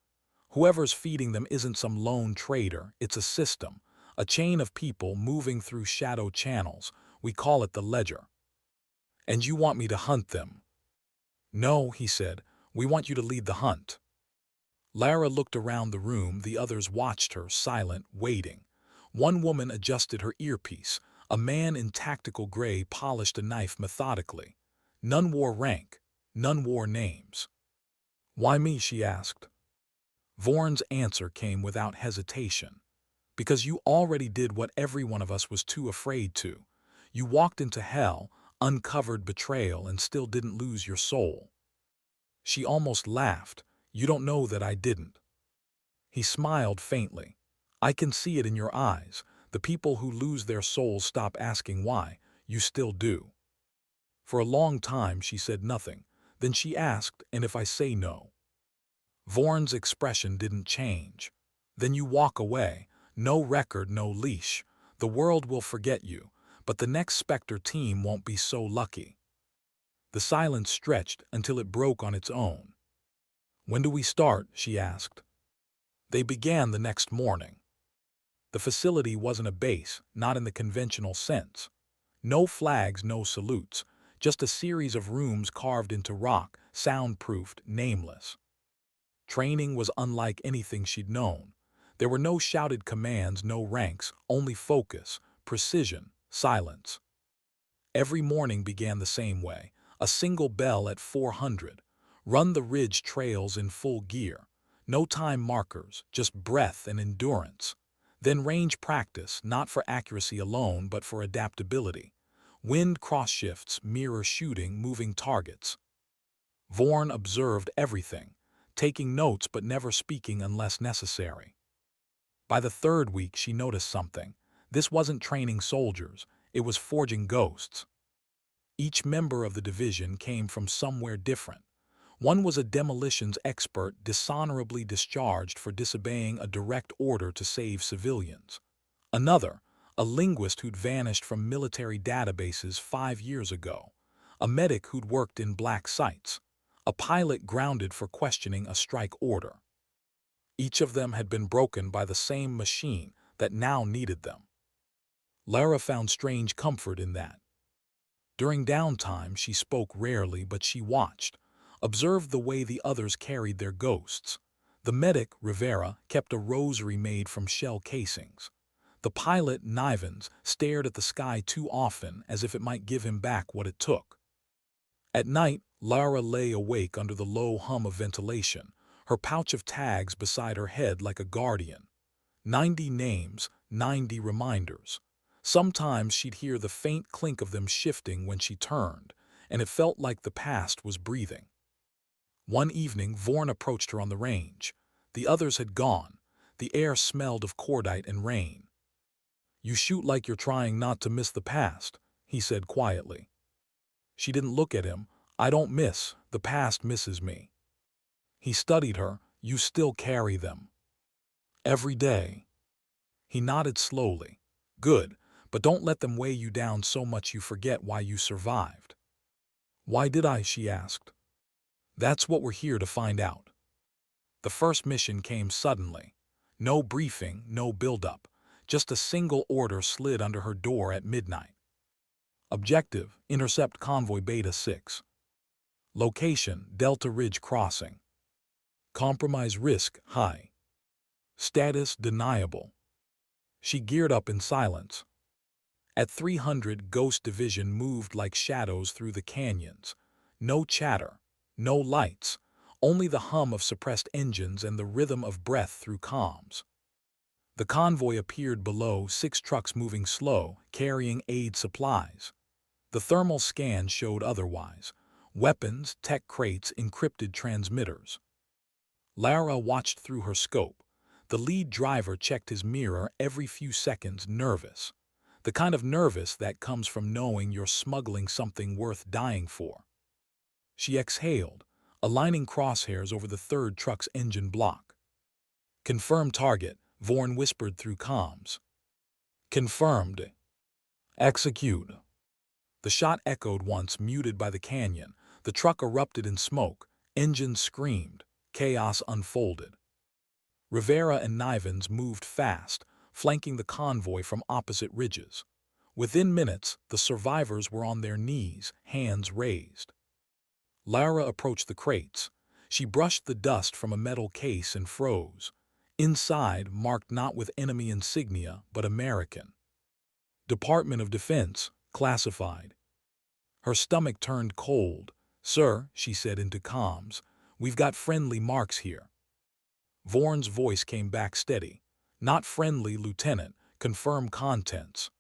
"Whoever's feeding them isn't some lone trader, it's a system, a chain of people moving through shadow channels. We call it the ledger." "And you want me to hunt them?" "No," he said. "We want you to lead the hunt." Lara looked around the room. The others watched her, silent, waiting. One woman adjusted her earpiece. A man in tactical gray polished a knife methodically. None wore rank. None wore names. "Why me?" she asked. Vorn's answer came without hesitation. "Because you already did what every one of us was too afraid to. You walked into hell, uncovered betrayal, and still didn't lose your soul." She almost laughed. "You don't know that I didn't." He smiled faintly. "I can see it in your eyes. The people who lose their souls stop asking why. You still do." For a long time she said nothing. Then she asked, "And if I say no?" Vorn's expression didn't change. "Then you walk away. No record, no leash. The world will forget you, but the next Spectre team won't be so lucky." The silence stretched until it broke on its own. "When do we start?" she asked. They began the next morning. The facility wasn't a base, not in the conventional sense. No flags, no salutes, just a series of rooms carved into rock, soundproofed, nameless. Training was unlike anything she'd known. There were no shouted commands, no ranks, only focus, precision, silence. Every morning began the same way. A single bell at 400. Run the ridge trails in full gear. No time markers, just breath and endurance. Then range practice, not for accuracy alone, but for adaptability. Wind cross shifts, mirror shooting, moving targets. Vorn observed everything, taking notes but never speaking unless necessary. By the 3rd week she noticed something. This wasn't training soldiers, it was forging ghosts. Each member of the division came from somewhere different. One was a demolitions expert dishonorably discharged for disobeying a direct order to save civilians. Another, a linguist who'd vanished from military databases 5 years ago. A medic who'd worked in black sites. A pilot grounded for questioning a strike order. Each of them had been broken by the same machine that now needed them. Lara found strange comfort in that. During downtime, she spoke rarely, but she watched, observed the way the others carried their ghosts. The medic, Rivera, kept a rosary made from shell casings. The pilot, Nivens, stared at the sky too often as if it might give him back what it took. At night, Lara lay awake under the low hum of ventilation, her pouch of tags beside her head like a guardian. 90 names, 90 reminders. Sometimes she'd hear the faint clink of them shifting when she turned, and it felt like the past was breathing. One evening, Vorn approached her on the range. The others had gone. The air smelled of cordite and rain. "You shoot like you're trying not to miss the past," he said quietly. She didn't look at him. "I don't miss. The past misses me." He studied her. "You still carry them. Every day." He nodded slowly. "Good, but don't let them weigh you down so much you forget why you survived." "Why did I?" she asked. "That's what we're here to find out." The first mission came suddenly. No briefing, no build-up. Just a single order slid under her door at midnight. Objective: intercept convoy Beta 6. Location: Delta Ridge Crossing. Compromise risk: high. Status: deniable. She geared up in silence. At 300, Ghost Division moved like shadows through the canyons. No chatter, no lights, only the hum of suppressed engines and the rhythm of breath through comms. The convoy appeared below, 6 trucks moving slow, carrying aid supplies. The thermal scan showed otherwise. Weapons, tech crates, encrypted transmitters. Lara watched through her scope. The lead driver checked his mirror every few seconds, nervous. The kind of nervous that comes from knowing you're smuggling something worth dying for. She exhaled, aligning crosshairs over the third truck's engine block. "Confirm target," Vorn whispered through comms. "Confirmed. Execute." The shot echoed once, muted by the canyon. The truck erupted in smoke. Engines screamed. Chaos unfolded. Rivera and Nivens moved fast, flanking the convoy from opposite ridges. Within minutes, the survivors were on their knees, hands raised. Lara approached the crates. She brushed the dust from a metal case and froze. Inside, marked not with enemy insignia, but American. Department of Defense, classified. Her stomach turned cold. "Sir," she said into comms, "we've got friendly marks here." Vorn's voice came back steady. "Not friendly, Lieutenant. Confirm contents."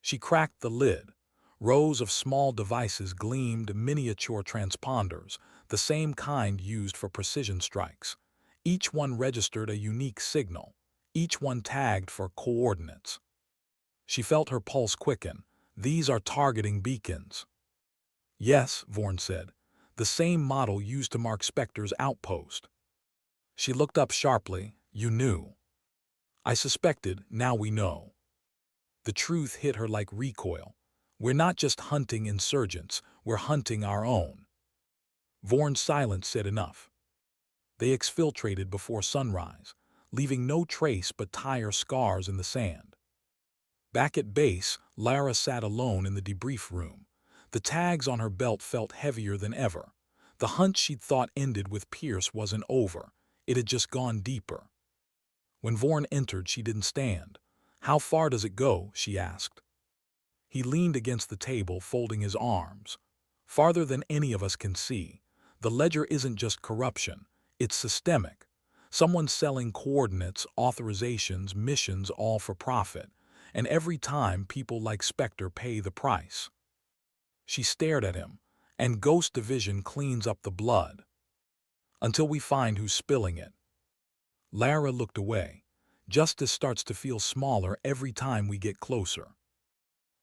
She cracked the lid. Rows of small devices gleamed, miniature transponders, the same kind used for precision strikes. Each one registered a unique signal, each one tagged for coordinates. She felt her pulse quicken. "These are targeting beacons." "Yes," Vorn said. "The same model used to mark Spectre's outpost." She looked up sharply. "You knew." "I suspected, now we know." The truth hit her like recoil. "We're not just hunting insurgents, we're hunting our own." Vorn's silence said enough. They exfiltrated before sunrise, leaving no trace but tire scars in the sand. Back at base, Lara sat alone in the debrief room. The tags on her belt felt heavier than ever. The hunt she'd thought ended with Pierce wasn't over. It had just gone deeper. When Vorn entered, she didn't stand. "How far does it go?" she asked. He leaned against the table, folding his arms. "Farther than any of us can see. The ledger isn't just corruption. It's systemic. Someone's selling coordinates, authorizations, missions, all for profit. And every time, people like Spectre pay the price." She stared at him. "And Ghost Division cleans up the blood. Until we find who's spilling it." Lara looked away. "Justice starts to feel smaller every time we get closer."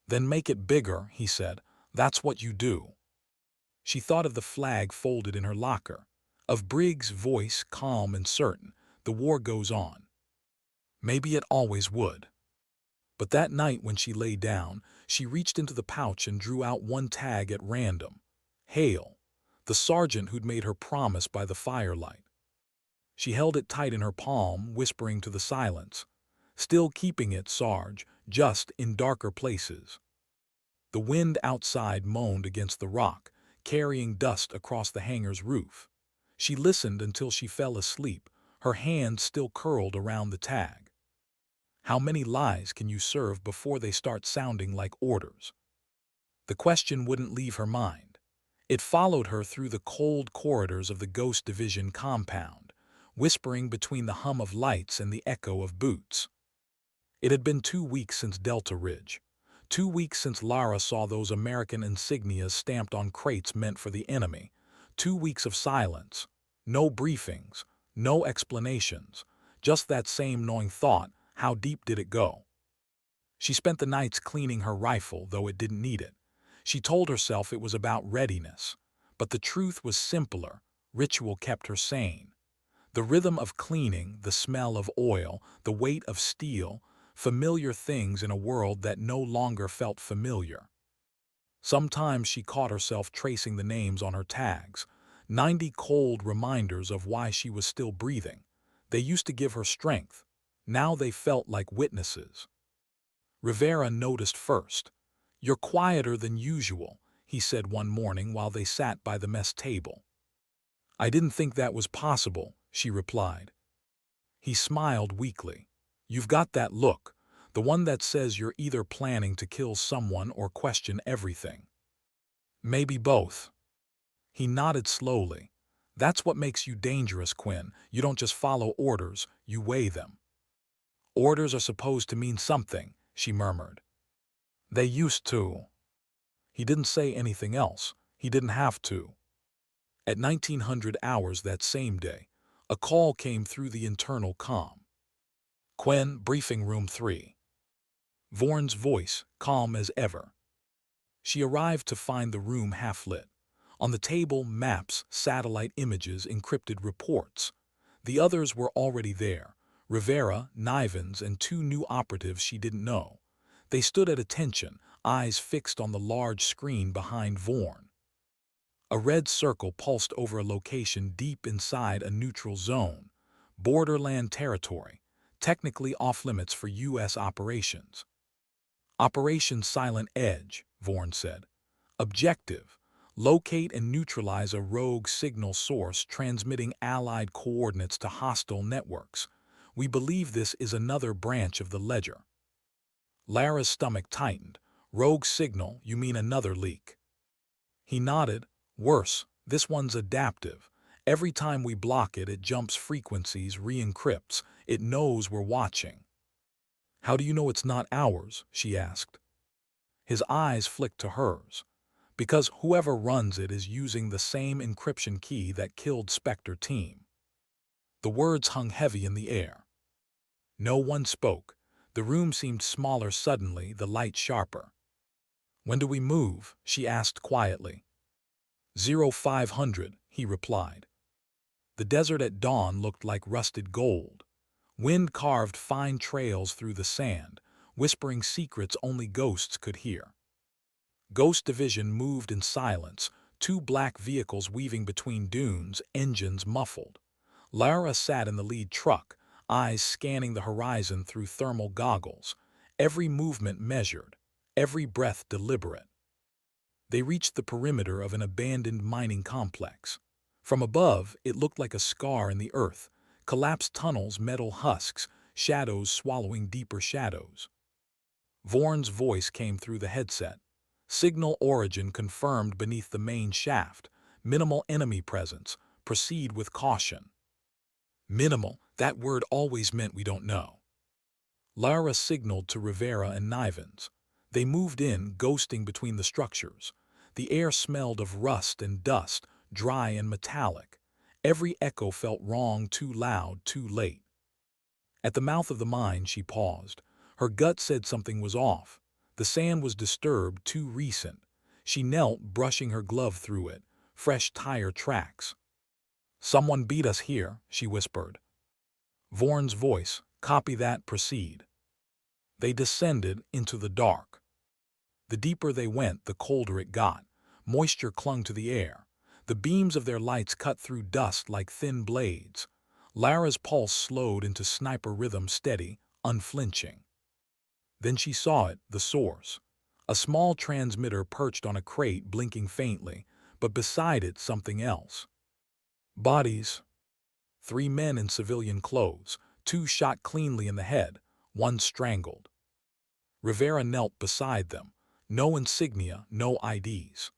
"Then make it bigger," he said. "That's what you do." She thought of the flag folded in her locker, of Briggs' voice calm and certain, "The war goes on." Maybe it always would. But that night when she lay down, she reached into the pouch and drew out one tag at random. Hale, the sergeant who'd made her promise by the firelight. She held it tight in her palm, whispering to the silence, "Still keeping it, Sarge, just in darker places." The wind outside moaned against the rock, carrying dust across the hangar's roof. She listened until she fell asleep, her hand still curled around the tag. How many lies can you serve before they start sounding like orders? The question wouldn't leave her mind. It followed her through the cold corridors of the Ghost Division compound, whispering between the hum of lights and the echo of boots. It had been 2 weeks since Delta Ridge. 2 weeks since Lara saw those American insignias stamped on crates meant for the enemy. 2 weeks of silence. No briefings, no explanations, just that same gnawing thought, how deep did it go? She spent the nights cleaning her rifle, though it didn't need it. She told herself it was about readiness. But the truth was simpler. Ritual kept her sane. The rhythm of cleaning, the smell of oil, the weight of steel, familiar things in a world that no longer felt familiar. Sometimes she caught herself tracing the names on her tags, 90 cold reminders of why she was still breathing. They used to give her strength. Now they felt like witnesses. Rivera noticed first. "You're quieter than usual," he said one morning while they sat by the mess table. "I didn't think that was possible," she replied. He smiled weakly. "You've got that look, the one that says you're either planning to kill someone or question everything." "Maybe both." He nodded slowly. "That's what makes you dangerous, Quinn. You don't just follow orders, you weigh them." "Orders are supposed to mean something," she murmured. "They used to." He didn't say anything else. He didn't have to. At 1900 hours that same day, a call came through the internal comm. "Quinn, briefing room 3. Vaughn's voice, calm as ever. She arrived to find the room half-lit. On the table, maps, satellite images, encrypted reports. The others were already there. Rivera, Nivens, and 2 new operatives she didn't know. They stood at attention, eyes fixed on the large screen behind Vaughn. A red circle pulsed over a location deep inside a neutral zone. Borderland territory, technically off-limits for U.S. operations. "Operation Silent Edge," Vaughn said. "Objective: locate and neutralize a rogue signal source transmitting Allied coordinates to hostile networks. We believe this is another branch of the ledger." Lara's stomach tightened. "Rogue signal, you mean another leak?" He nodded. "Worse, this one's adaptive. Every time we block it, it jumps frequencies, re-encrypts. It knows we're watching." "How do you know it's not ours?" she asked. His eyes flicked to hers. "Because whoever runs it is using the same encryption key that killed Spectre Team." The words hung heavy in the air. No one spoke. The room seemed smaller suddenly, the light sharper. "When do we move?" she asked quietly. 0500, he replied. The desert at dawn looked like rusted gold. Wind carved fine trails through the sand, whispering secrets only ghosts could hear. Ghost Division moved in silence, 2 black vehicles weaving between dunes, engines muffled. Lara sat in the lead truck, eyes scanning the horizon through thermal goggles, every movement measured, every breath deliberate. They reached the perimeter of an abandoned mining complex. From above, it looked like a scar in the earth, collapsed tunnels, metal husks, shadows swallowing deeper shadows. Vaughn's voice came through the headset. "Signal origin confirmed beneath the main shaft. Minimal enemy presence. Proceed with caution." Minimal, that word always meant we don't know. Lara signaled to Rivera and Nivens. They moved in, ghosting between the structures. The air smelled of rust and dust, dry and metallic. Every echo felt wrong, too loud, too late. At the mouth of the mine, she paused. Her gut said something was off. The sand was disturbed, too recent. She knelt, brushing her glove through it, fresh tire tracks. "Someone beat us here," she whispered. Vorn's voice, "Copy that, proceed." They descended into the dark. The deeper they went, the colder it got. Moisture clung to the air. The beams of their lights cut through dust like thin blades. Lara's pulse slowed into sniper rhythm, steady, unflinching. Then she saw it, the source. A small transmitter perched on a crate, blinking faintly, but beside it something else. Bodies. 3 men in civilian clothes, 2 shot cleanly in the head, 1 strangled. Rivera knelt beside them. No insignia, no IDs.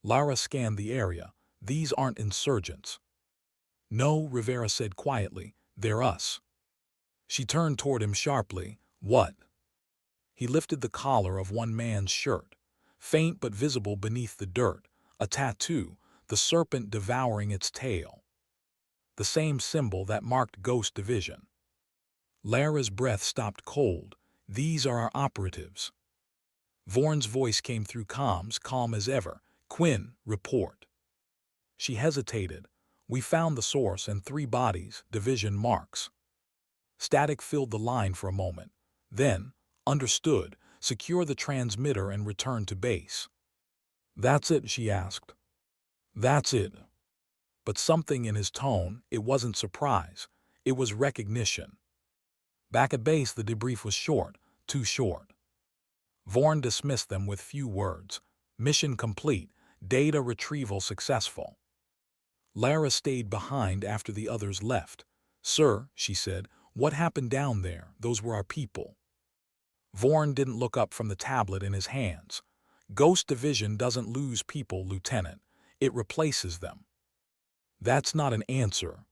Lara scanned the area. "These aren't insurgents." "No," Rivera said quietly, "they're us." She turned toward him sharply. "What?" He lifted the collar of one man's shirt. Faint but visible beneath the dirt, a tattoo, the serpent devouring its tail. The same symbol that marked Ghost Division. Lara's breath stopped cold. "These are our operatives." Vorn's voice came through comms, calm as ever. "Quinn, report." She hesitated. "We found the source and 3 bodies, division marks." Static filled the line for a moment. Then, "Understood. Secure the transmitter and return to base." "That's it?" she asked. "That's it." But something in his tone, it wasn't surprise. It was recognition. Back at base, the debrief was short, too short. Vorn dismissed them with few words. "Mission complete. Data retrieval successful." Lara stayed behind after the others left. "Sir," she said, "what happened down there? Those were our people." Vorn didn't look up from the tablet in his hands. "Ghost Division doesn't lose people, Lieutenant. It replaces them." "That's not an answer."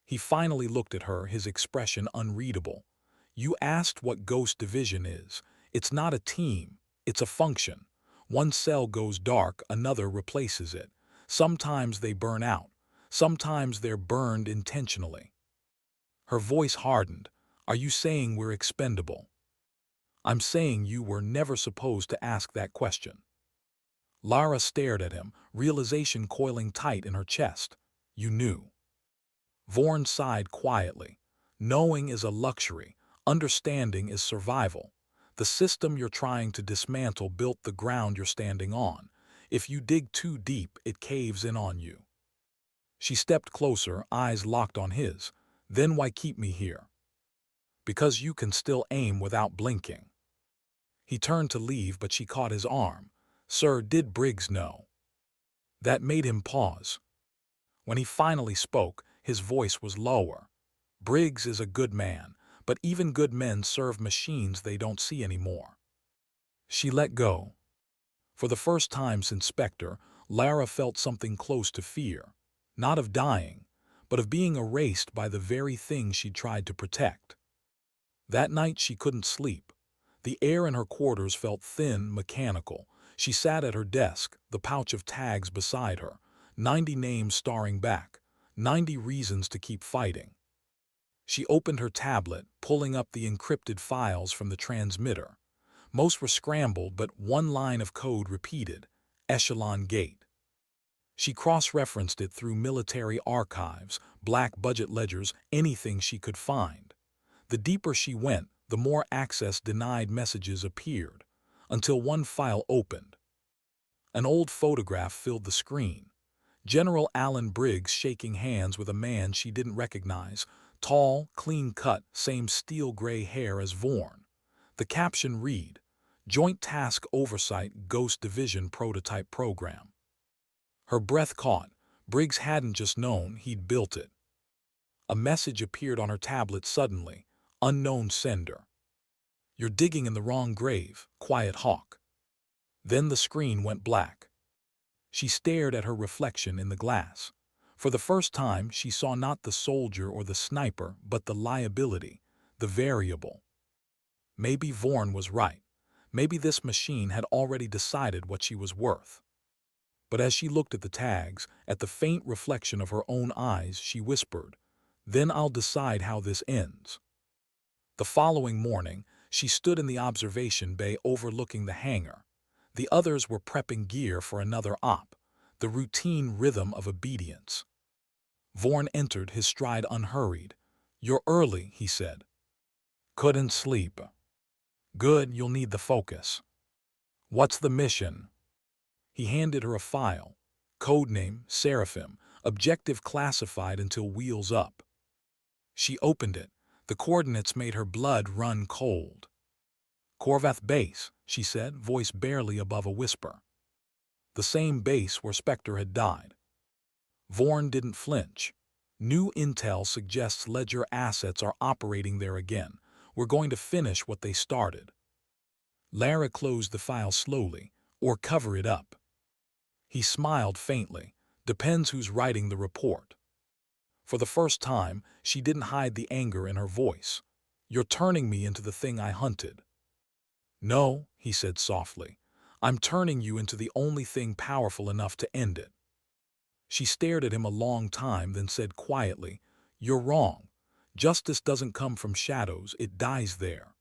He finally looked at her, his expression unreadable. "You asked what Ghost Division is. It's not a team. It's a function. One cell goes dark, another replaces it. Sometimes they burn out. Sometimes they're burned intentionally." Her voice hardened. "Are you saying we're expendable?" "I'm saying you were never supposed to ask that question." Lara stared at him, realization coiling tight in her chest. "You knew." Vorn sighed quietly. "Knowing is a luxury. Understanding is survival. The system you're trying to dismantle built the ground you're standing on. If you dig too deep, it caves in on you." She stepped closer, eyes locked on his. "Then why keep me here?" "Because you can still aim without blinking." He turned to leave, but she caught his arm. "Sir, did Briggs know?" That made him pause. When he finally spoke, his voice was lower. "Briggs is a good man, but even good men serve machines they don't see anymore." She let go. For the first time since Spectre, Lara felt something close to fear. Not of dying, but of being erased by the very thing she'd tried to protect. That night she couldn't sleep. The air in her quarters felt thin, mechanical. She sat at her desk, the pouch of tags beside her, 90 names staring back, 90 reasons to keep fighting. She opened her tablet, pulling up the encrypted files from the transmitter. Most were scrambled, but one line of code repeated: Echelon Gate. She cross-referenced it through military archives, black budget ledgers, anything she could find. The deeper she went, the more access denied messages appeared, until one file opened. An old photograph filled the screen. General Alan Briggs shaking hands with a man she didn't recognize, tall, clean-cut, same steel-gray hair as Vorn. The caption read, "Joint Task Oversight Ghost Division Prototype Program." Her breath caught. Briggs hadn't just known, he'd built it. A message appeared on her tablet suddenly. Unknown sender. "You're digging in the wrong grave, Quiet Hawk." Then the screen went black. She stared at her reflection in the glass. For the first time, she saw not the soldier or the sniper, but the liability, the variable. Maybe Vorn was right. Maybe this machine had already decided what she was worth. But as she looked at the tags, at the faint reflection of her own eyes, she whispered, "Then I'll decide how this ends." The following morning, she stood in the observation bay overlooking the hangar. The others were prepping gear for another op. the routine rhythm of obedience. Vorn entered, his stride unhurried. "You're early," he said. "Couldn't sleep." "Good, you'll need the focus." "What's the mission?" He handed her a file. Codename, Seraphim, objective classified until wheels up. She opened it. The coordinates made her blood run cold. "Corvath Base," she said, voice barely above a whisper. The same base where Spectre had died. Vorn didn't flinch. "New intel suggests Ledger assets are operating there again. We're going to finish what they started." Lara closed the file slowly, "Or cover it up." He smiled faintly. "Depends who's writing the report." For the first time, she didn't hide the anger in her voice. "You're turning me into the thing I hunted." "No," he said softly. "I'm turning you into the only thing powerful enough to end it." She stared at him a long time, then said quietly, "You're wrong. Justice doesn't come from shadows, it dies there."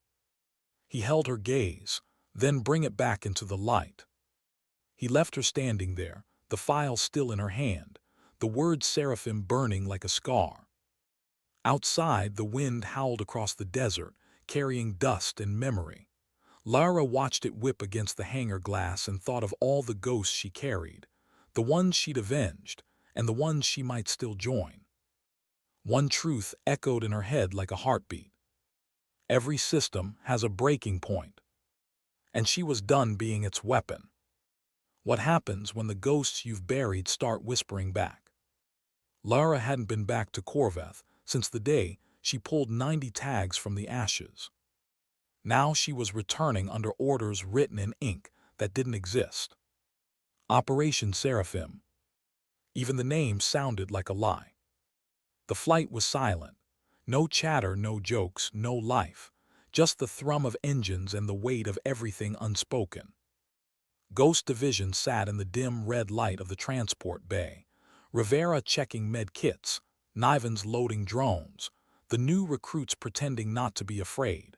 He held her gaze, "Then bring it back into the light." He left her standing there, the file still in her hand, the word Seraphim burning like a scar. Outside, the wind howled across the desert, carrying dust and memory. Lara watched it whip against the hangar glass and thought of all the ghosts she carried, the ones she'd avenged, and the ones she might still join. One truth echoed in her head like a heartbeat. Every system has a breaking point. And she was done being its weapon. What happens when the ghosts you've buried start whispering back? Lara hadn't been back to Corvath since the day she pulled 90 tags from the ashes. Now she was returning under orders written in ink that didn't exist. Operation Seraphim. Even the name sounded like a lie. The flight was silent. No chatter, no jokes, no life. Just the thrum of engines and the weight of everything unspoken. Ghost Division sat in the dim red light of the transport bay. Rivera checking med kits, Nivens loading drones, the new recruits pretending not to be afraid.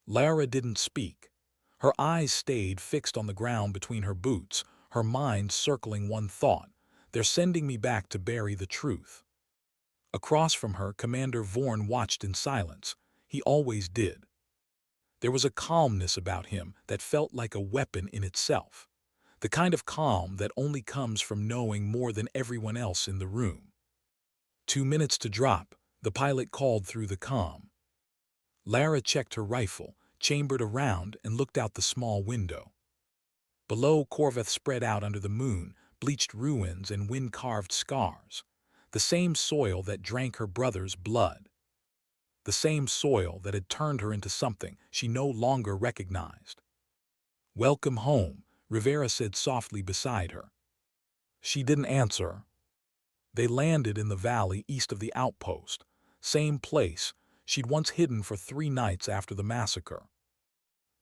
Lara didn't speak. Her eyes stayed fixed on the ground between her boots, her mind circling one thought: they're sending me back to bury the truth. Across from her, Commander Vorn watched in silence. He always did. There was a calmness about him that felt like a weapon in itself. The kind of calm that only comes from knowing more than everyone else in the room. 2 minutes to drop, the pilot called through the comm. Lara checked her rifle, chambered around, and looked out the small window. Below, Corvath spread out under the moon, bleached ruins and wind-carved scars. The same soil that drank her brother's blood. The same soil that had turned her into something she no longer recognized. "Welcome home," Rivera said softly beside her. She didn't answer. They landed in the valley east of the outpost, same place she'd once hidden for 3 nights after the massacre.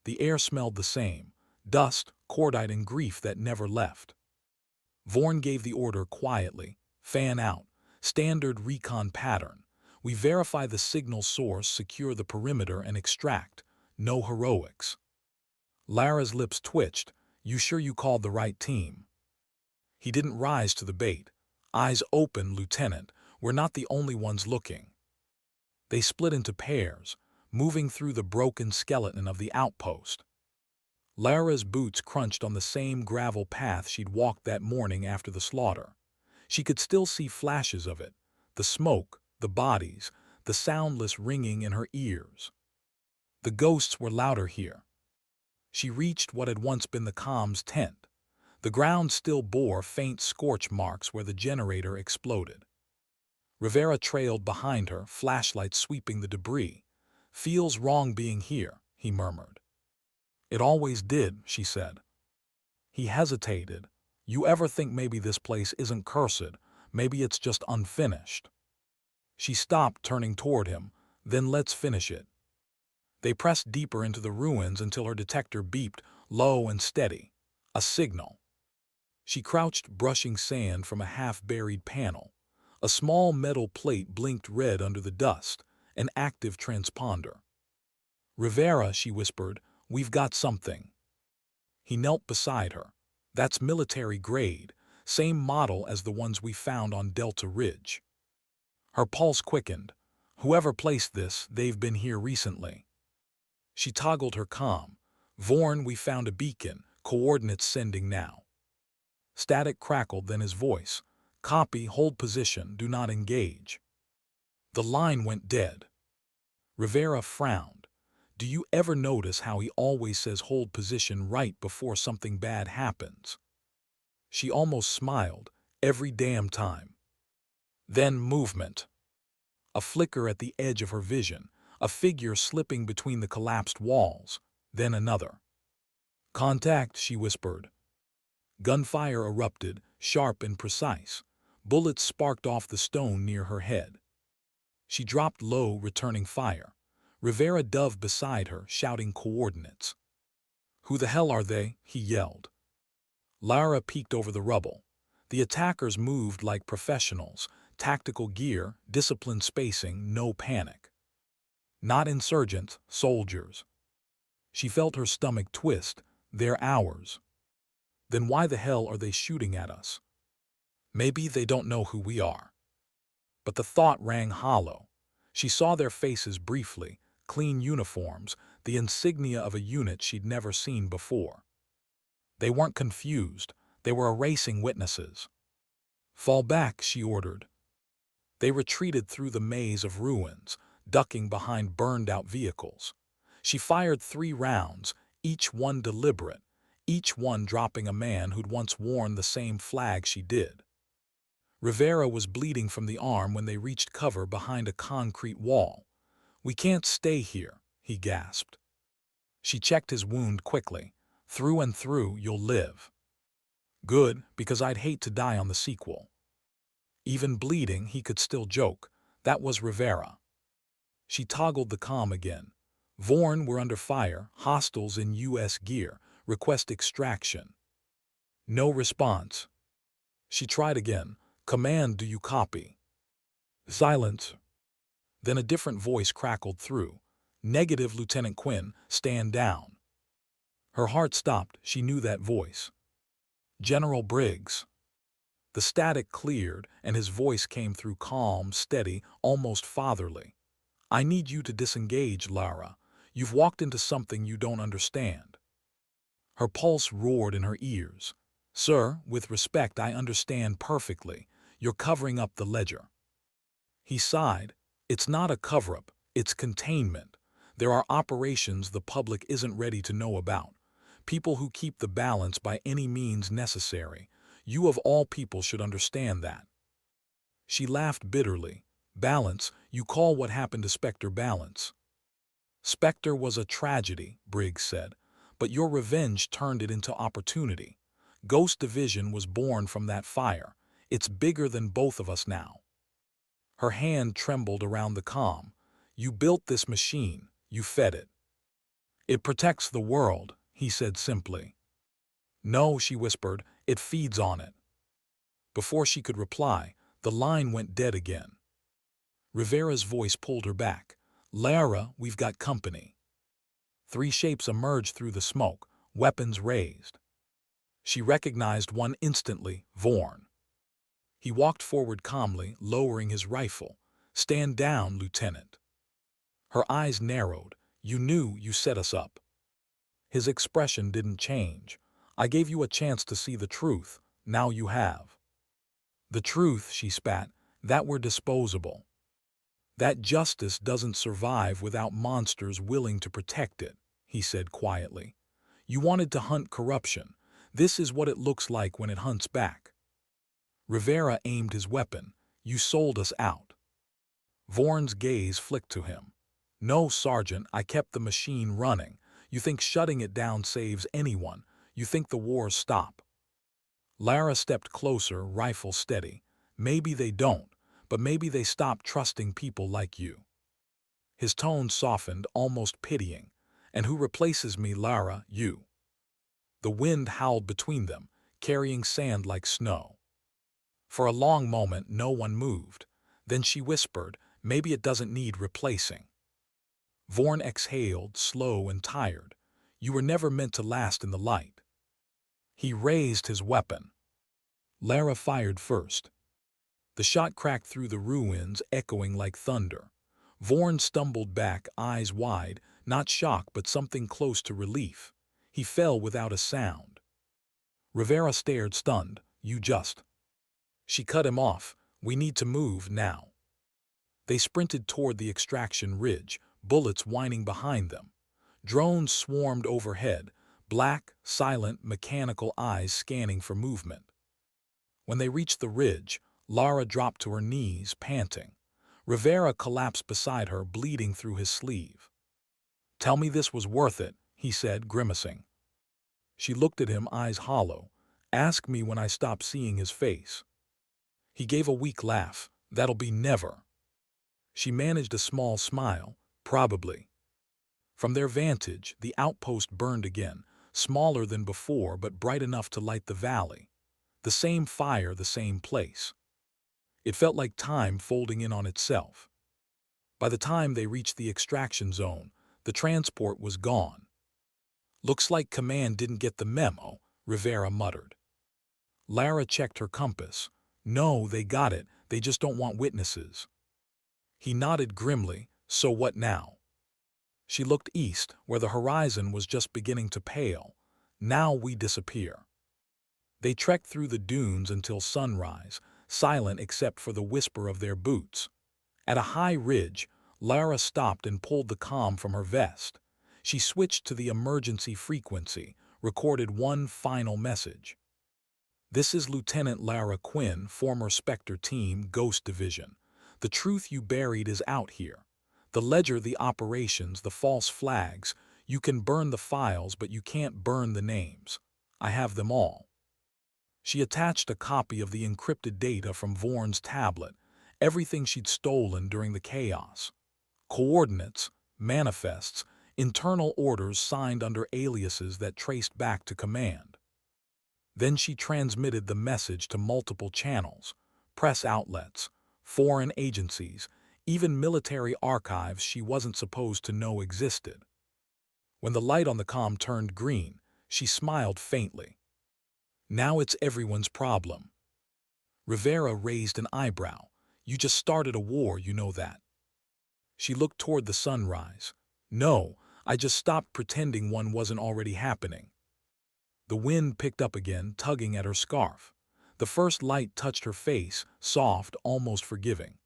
The air smelled the same, dust, cordite, and grief that never left. Vorn gave the order quietly, "Fan out, standard recon pattern. We verify the signal source, secure the perimeter, and extract. No heroics." Lara's lips twitched. "You sure you called the right team?" He didn't rise to the bait. "Eyes open, Lieutenant. We're not the only ones looking." They split into pairs, moving through the broken skeleton of the outpost. Lara's boots crunched on the same gravel path she'd walked that morning after the slaughter. She could still see flashes of it, the smoke, the bodies, the soundless ringing in her ears. The ghosts were louder here. She reached what had once been the comm's tent. The ground still bore faint scorch marks where the generator exploded. Rivera trailed behind her, flashlight sweeping the debris. "Feels wrong being here," he murmured. "It always did," she said. He hesitated. "You ever think maybe this place isn't cursed? Maybe it's just unfinished?" She stopped, turning toward him. "Then let's finish it." They pressed deeper into the ruins until her detector beeped, low and steady. A signal. She crouched, brushing sand from a half-buried panel. A small metal plate blinked red under the dust, an active transponder. "Rivera," she whispered, "we've got something." He knelt beside her. "That's military grade. Same model as the ones we found on Delta Ridge. Her pulse quickened. Whoever placed this, they've been here recently. She toggled her comm. Vorn, we found a beacon. Coordinates sending now. Static crackled, then his voice. Copy, hold position, do not engage. The line went dead. Rivera frowned. Do you ever notice how he always says hold position right before something bad happens? She almost smiled. Every damn time. Then movement. A flicker at the edge of her vision, a figure slipping between the collapsed walls, then another. Contact, she whispered. Gunfire erupted, sharp and precise. Bullets sparked off the stone near her head. She dropped low, returning fire. Rivera dove beside her, shouting coordinates. Who the hell are they? He yelled. Lara peeked over the rubble. The attackers moved like professionals, tactical gear, disciplined spacing, no panic. Not insurgents, soldiers. She felt her stomach twist. They're ours. Then why the hell are they shooting at us? Maybe they don't know who we are. But the thought rang hollow. She saw their faces briefly, clean uniforms, the insignia of a unit she'd never seen before. They weren't confused. They were erasing witnesses. Fall back, she ordered. They retreated through the maze of ruins, ducking behind burned-out vehicles. She fired 3 rounds, each one deliberate, each one dropping a man who'd once worn the same flag she did. Rivera was bleeding from the arm when they reached cover behind a concrete wall. We can't stay here, he gasped. She checked his wound quickly. Through and through, you'll live. Good, because I'd hate to die on the sequel. Even bleeding, he could still joke. That was Rivera. She toggled the comm again. Vorn, we're under fire, hostiles in U.S. gear, request extraction. No response. She tried again. Command, do you copy? Silence. Then a different voice crackled through. Negative, Lieutenant Quinn, stand down. Her heart stopped. She knew that voice. General Briggs. The static cleared, and his voice came through calm, steady, almost fatherly. I need you to disengage, Lara. You've walked into something you don't understand. Her pulse roared in her ears. Sir, with respect, I understand perfectly. You're covering up the ledger. He sighed. It's not a cover-up, it's containment. There are operations the public isn't ready to know about. People who keep the balance by any means necessary. You of all people should understand that. She laughed bitterly. Balance, you call what happened to Spectre balance. Spectre was a tragedy, Briggs said, but your revenge turned it into opportunity. Ghost Division was born from that fire. It's bigger than both of us now. Her hand trembled around the comm. You built this machine. You fed it. It protects the world, he said simply. No, she whispered, it feeds on it. Before she could reply, the line went dead again. Rivera's voice pulled her back. Lara, we've got company. 3 shapes emerged through the smoke, weapons raised. She recognized one instantly, Vorn. He walked forward calmly, lowering his rifle. Stand down, Lieutenant. Her eyes narrowed. You knew you set us up. His expression didn't change. I gave you a chance to see the truth. Now you have. The truth, she spat, that we're disposable. That justice doesn't survive without monsters willing to protect it, he said quietly. You wanted to hunt corruption. This is what it looks like when it hunts back. Rivera aimed his weapon. You sold us out. Vorn's gaze flicked to him. No, Sergeant, I kept the machine running. You think shutting it down saves anyone. You think the wars stop. Lara stepped closer, rifle steady. Maybe they don't, but maybe they stop trusting people like you. His tone softened, almost pitying. And who replaces me, Lara? You. The wind howled between them, carrying sand like snow. For a long moment, no one moved. Then she whispered, maybe it doesn't need replacing. Vorn exhaled, slow and tired. You were never meant to last in the light. He raised his weapon. Lara fired first. The shot cracked through the ruins, echoing like thunder. Vorn stumbled back, eyes wide, not shock but something close to relief. He fell without a sound. Rivera stared, stunned. "You just—" She cut him off. "We need to move now." They sprinted toward the extraction ridge, bullets whining behind them. Drones swarmed overhead, black, silent, mechanical eyes scanning for movement. When they reached the ridge, Lara dropped to her knees, panting. Rivera collapsed beside her, bleeding through his sleeve. "Tell me this was worth it," he said, grimacing. She looked at him, eyes hollow. "Ask me when I stop seeing his face." He gave a weak laugh. "That'll be never." She managed a small smile. "Probably." From their vantage, the outpost burned again, smaller than before but bright enough to light the valley. The same fire, the same place. It felt like time folding in on itself. By the time they reached the extraction zone, the transport was gone. "Looks like Command didn't get the memo," Rivera muttered. Lara checked her compass. "No, they got it. They just don't want witnesses." He nodded grimly. "So what now?" She looked east, where the horizon was just beginning to pale. "Now we disappear." They trekked through the dunes until sunrise, silent except for the whisper of their boots. At a high ridge, Lara stopped and pulled the comm from her vest. She switched to the emergency frequency, recorded one final message. "This is Lieutenant Lara Quinn, former Spectre Team, Ghost Division. The truth you buried is out here. The ledger, the operations, the false flags. You can burn the files, but you can't burn the names. I have them all." She attached a copy of the encrypted data from Vorn's tablet, everything she'd stolen during the chaos. Coordinates, manifests, internal orders signed under aliases that traced back to Command. Then she transmitted the message to multiple channels, press outlets, foreign agencies, even military archives she wasn't supposed to know existed. When the light on the comm turned green, she smiled faintly. "Now it's everyone's problem." Rivera raised an eyebrow. "You just started a war, you know that." She looked toward the sunrise. "No, I just stopped pretending one wasn't already happening." The wind picked up again, tugging at her scarf. The first light touched her face, soft, almost forgiving.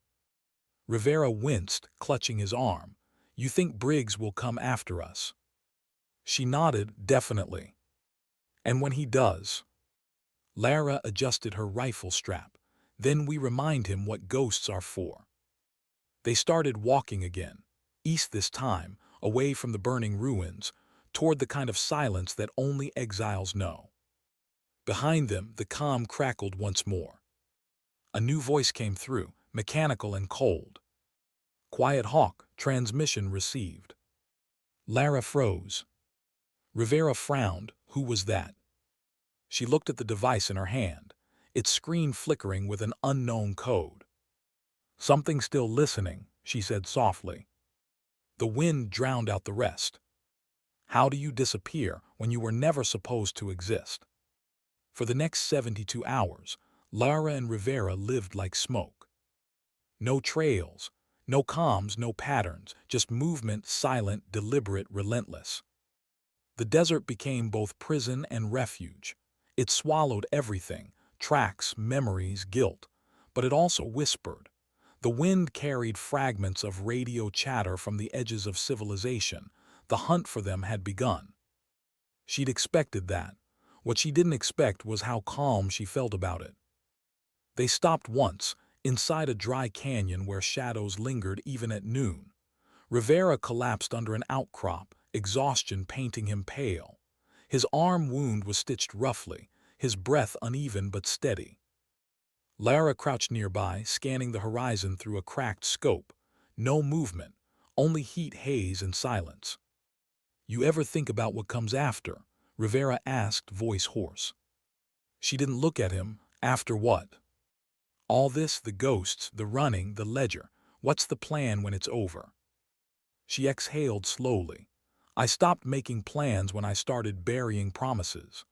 Rivera winced, clutching his arm. "You think Briggs will come after us?" She nodded, "Definitely." "And when he does?" Lara adjusted her rifle strap. "Then we remind him what ghosts are for." They started walking again, east this time, away from the burning ruins, toward the kind of silence that only exiles know. Behind them, the comm crackled once more. A new voice came through, mechanical and cold. "Quiet Hawk, transmission received." Lara froze. Rivera frowned. Who was that? She looked at the device in her hand, its screen flickering with an unknown code. "Something still listening," she said softly. The wind drowned out the rest. "How do you disappear when you were never supposed to exist?" For the next 72 hours, Lara and Rivera lived like smoke. No trails, no comms, no patterns, just movement, silent, deliberate, relentless. The desert became both prison and refuge. It swallowed everything, tracks, memories, guilt. But it also whispered. The wind carried fragments of radio chatter from the edges of civilization. The hunt for them had begun. She'd expected that. What she didn't expect was how calm she felt about it. They stopped once, inside a dry canyon where shadows lingered even at noon. Rivera collapsed under an outcrop, exhaustion painting him pale. His arm wound was stitched roughly, his breath uneven but steady. Lara crouched nearby, scanning the horizon through a cracked scope. No movement, only heat, haze, and silence. "You ever think about what comes after?" Rivera asked, voice hoarse. She didn't look at him. "After what?" "All this, the ghosts, the running, the ledger. What's the plan when it's over?" She exhaled slowly. "I stopped making plans when I started burying promises."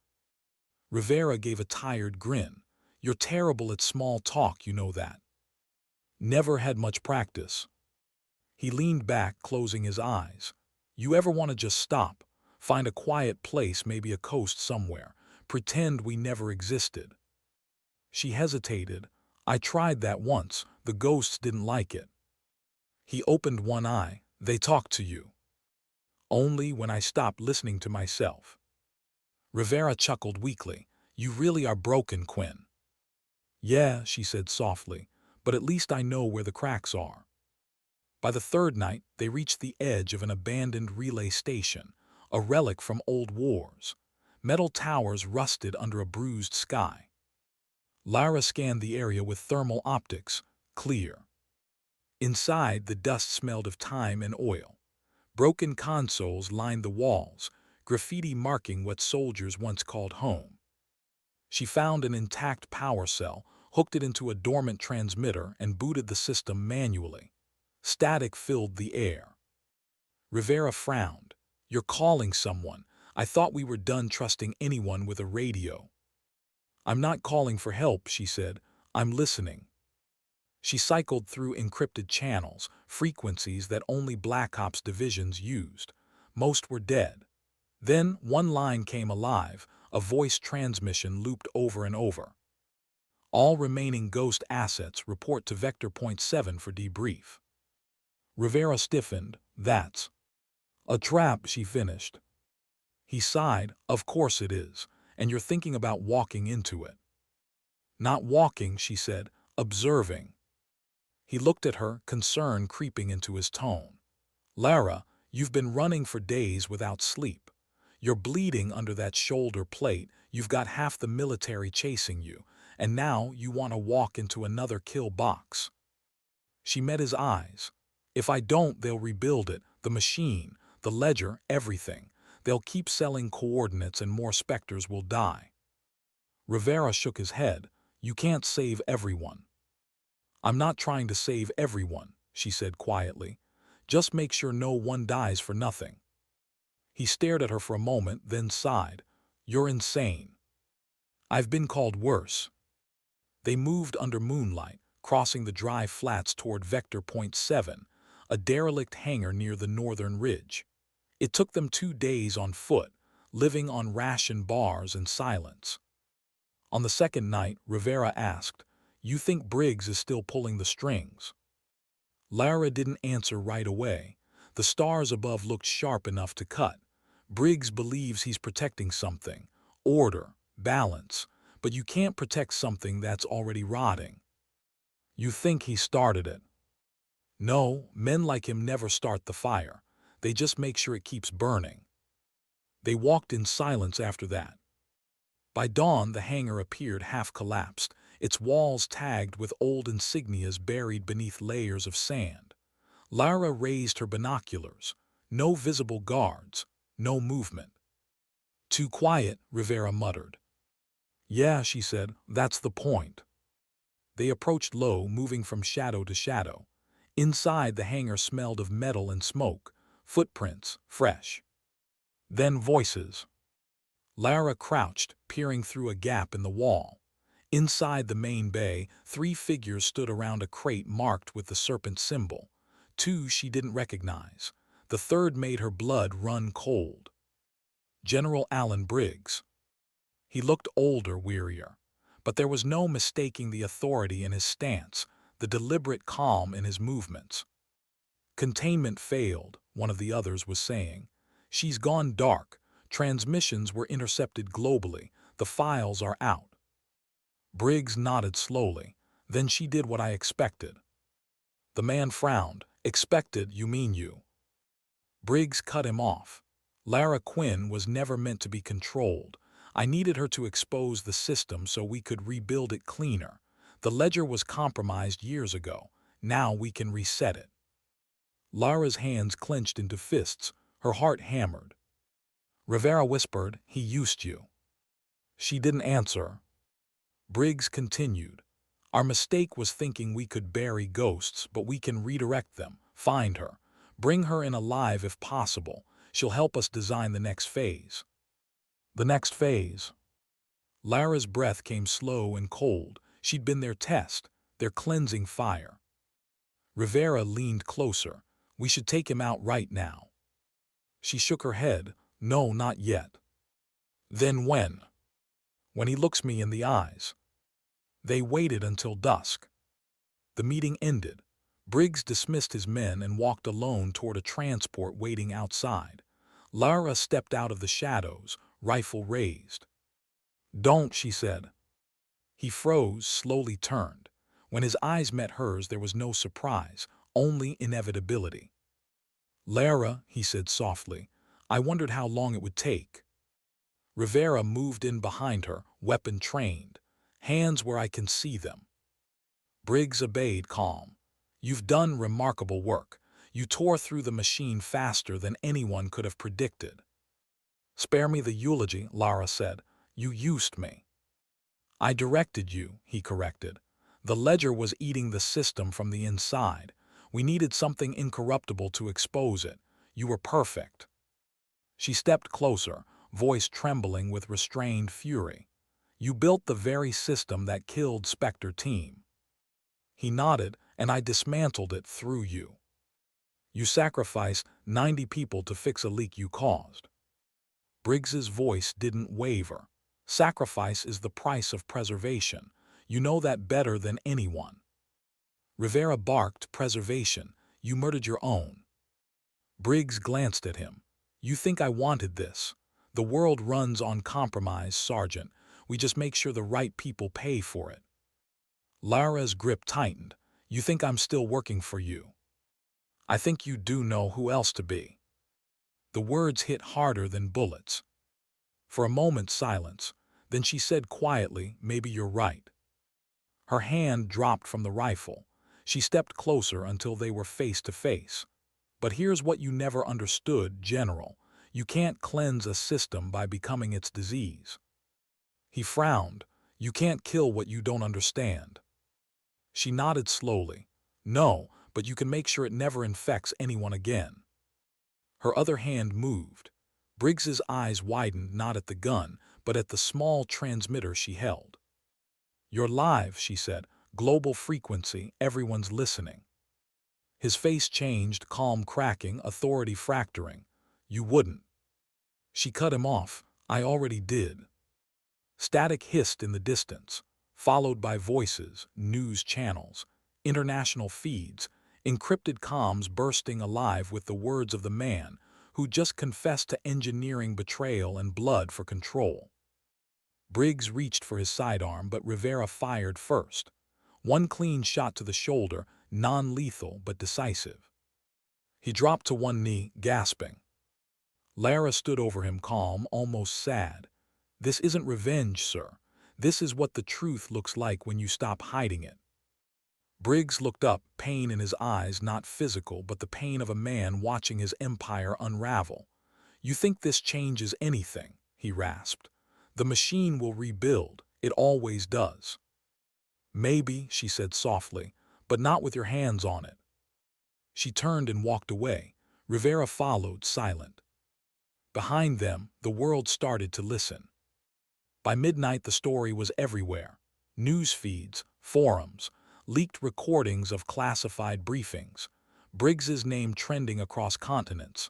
Rivera gave a tired grin. You're terrible at small talk, you know that. Never had much practice. He leaned back, closing his eyes. You ever want to just stop? Find a quiet place, maybe a coast somewhere. Pretend we never existed. She hesitated. I tried that once. The ghosts didn't like it. He opened one eye. They talked to you. Only when I stopped listening to myself. Rivera chuckled weakly. You really are broken, Quinn. Yeah, she said softly, but at least I know where the cracks are. By the third night, they reached the edge of an abandoned relay station, a relic from old wars. Metal towers rusted under a bruised sky. Lara scanned the area with thermal optics, clear. Inside, the dust smelled of time and oil. Broken consoles lined the walls, graffiti marking what soldiers once called home. She found an intact power cell, hooked it into a dormant transmitter, and booted the system manually. Static filled the air. Rivera frowned. You're calling someone. I thought we were done trusting anyone with a radio. I'm not calling for help, she said. I'm listening. She cycled through encrypted channels, frequencies that only Black Ops divisions used. Most were dead. Then one line came alive, a voice transmission looped over and over. All remaining Ghost assets report to Vector Point 7 for debrief. Rivera stiffened. That's a trap, she finished. He sighed. Of course it is, and you're thinking about walking into it. Not walking, she said, observing. He looked at her, concern creeping into his tone. Lara, you've been running for days without sleep. You're bleeding under that shoulder plate, you've got half the military chasing you, and now you want to walk into another kill box. She met his eyes. If I don't, they'll rebuild it, the machine, the ledger, everything. They'll keep selling coordinates and more specters will die. Rivera shook his head. You can't save everyone. I'm not trying to save everyone, she said quietly. Just make sure no one dies for nothing. He stared at her for a moment, then sighed. You're insane. I've been called worse. They moved under moonlight, crossing the dry flats toward Vector Point 7, a derelict hangar near the northern ridge. It took them 2 days on foot, living on ration bars and silence. On the second night, Rivera asked, You think Briggs is still pulling the strings? Lara didn't answer right away. The stars above looked sharp enough to cut. Briggs believes he's protecting something. Order, balance. But you can't protect something that's already rotting. You think he started it? No, men like him never start the fire. They just make sure it keeps burning. They walked in silence after that. By dawn, the hangar appeared half-collapsed, its walls tagged with old insignias buried beneath layers of sand. Lara raised her binoculars. No visible guards, no movement. Too quiet, Rivera muttered. Yeah, she said, that's the point. They approached low, moving from shadow to shadow. Inside, the hangar smelled of metal and smoke, footprints, fresh. Then voices. Lara crouched, peering through a gap in the wall. Inside the main bay, 3 figures stood around a crate marked with the serpent symbol. 2 she didn't recognize. The third made her blood run cold. General Alan Briggs. He looked older, wearier. But there was no mistaking the authority in his stance, the deliberate calm in his movements. Containment failed, one of the others was saying. She's gone dark. Transmissions were intercepted globally. The files are out. Briggs nodded slowly. Then she did what I expected. The man frowned. Expected, you mean you? Briggs cut him off. Lara Quinn was never meant to be controlled. I needed her to expose the system so we could rebuild it cleaner. The ledger was compromised years ago. Now we can reset it. Lara's hands clenched into fists. Her heart hammered. Rivera whispered, he used you. She didn't answer. Briggs continued. Our mistake was thinking we could bury ghosts, but we can redirect them, find her, bring her in alive if possible. She'll help us design the next phase. The next phase. Lara's breath came slow and cold. She'd been their test, their cleansing fire. Rivera leaned closer. We should take him out right now. She shook her head. No, not yet. Then when? When he looks me in the eyes. They waited until dusk. The meeting ended. Briggs dismissed his men and walked alone toward a transport waiting outside. Lara stepped out of the shadows, rifle raised. Don't, she said. He froze, slowly turned. When his eyes met hers, there was no surprise, only inevitability. Lara, he said softly, I wondered how long it would take. Rivera moved in behind her, weapon trained, hands where I can see them. Briggs obeyed, calm. You've done remarkable work. You tore through the machine faster than anyone could have predicted. Spare me the eulogy, Lara said. You used me. I directed you, he corrected. The ledger was eating the system from the inside. We needed something incorruptible to expose it. You were perfect. She stepped closer, voice trembling with restrained fury. You built the very system that killed Spectre Team. He nodded, and I dismantled it through you. You sacrificed 90 people to fix a leak you caused. Briggs's voice didn't waver. Sacrifice is the price of preservation. You know that better than anyone. Rivera barked, preservation. You murdered your own. Briggs glanced at him. You think I wanted this? The world runs on compromise, Sergeant. We just make sure the right people pay for it. Lara's grip tightened. You think I'm still working for you? I think you do know who else to be. The words hit harder than bullets. For a moment, silence. Then she said quietly, maybe you're right. Her hand dropped from the rifle. She stepped closer until they were face to face. But here's what you never understood, General. You can't cleanse a system by becoming its disease. He frowned. You can't kill what you don't understand. She nodded slowly. No, but you can make sure it never infects anyone again. Her other hand moved. Briggs's eyes widened not at the gun, but at the small transmitter she held. You're live, she said. Global frequency, everyone's listening. His face changed, calm cracking, authority fracturing. You wouldn't. She cut him off. I already did. Static hissed in the distance, followed by voices, news channels, international feeds, encrypted comms bursting alive with the words of the man who just confessed to engineering betrayal and blood for control. Briggs reached for his sidearm, but Rivera fired first. One clean shot to the shoulder, non-lethal but decisive. He dropped to one knee, gasping. Lara stood over him, calm, almost sad. This isn't revenge, sir. This is what the truth looks like when you stop hiding it. Briggs looked up, pain in his eyes, not physical, but the pain of a man watching his empire unravel. You think this changes anything, he rasped. The machine will rebuild. It always does. Maybe, she said softly, but not with your hands on it. She turned and walked away. Rivera followed, silent. Behind them, the world started to listen. By midnight, the story was everywhere. News feeds, forums, leaked recordings of classified briefings, Briggs's name trending across continents.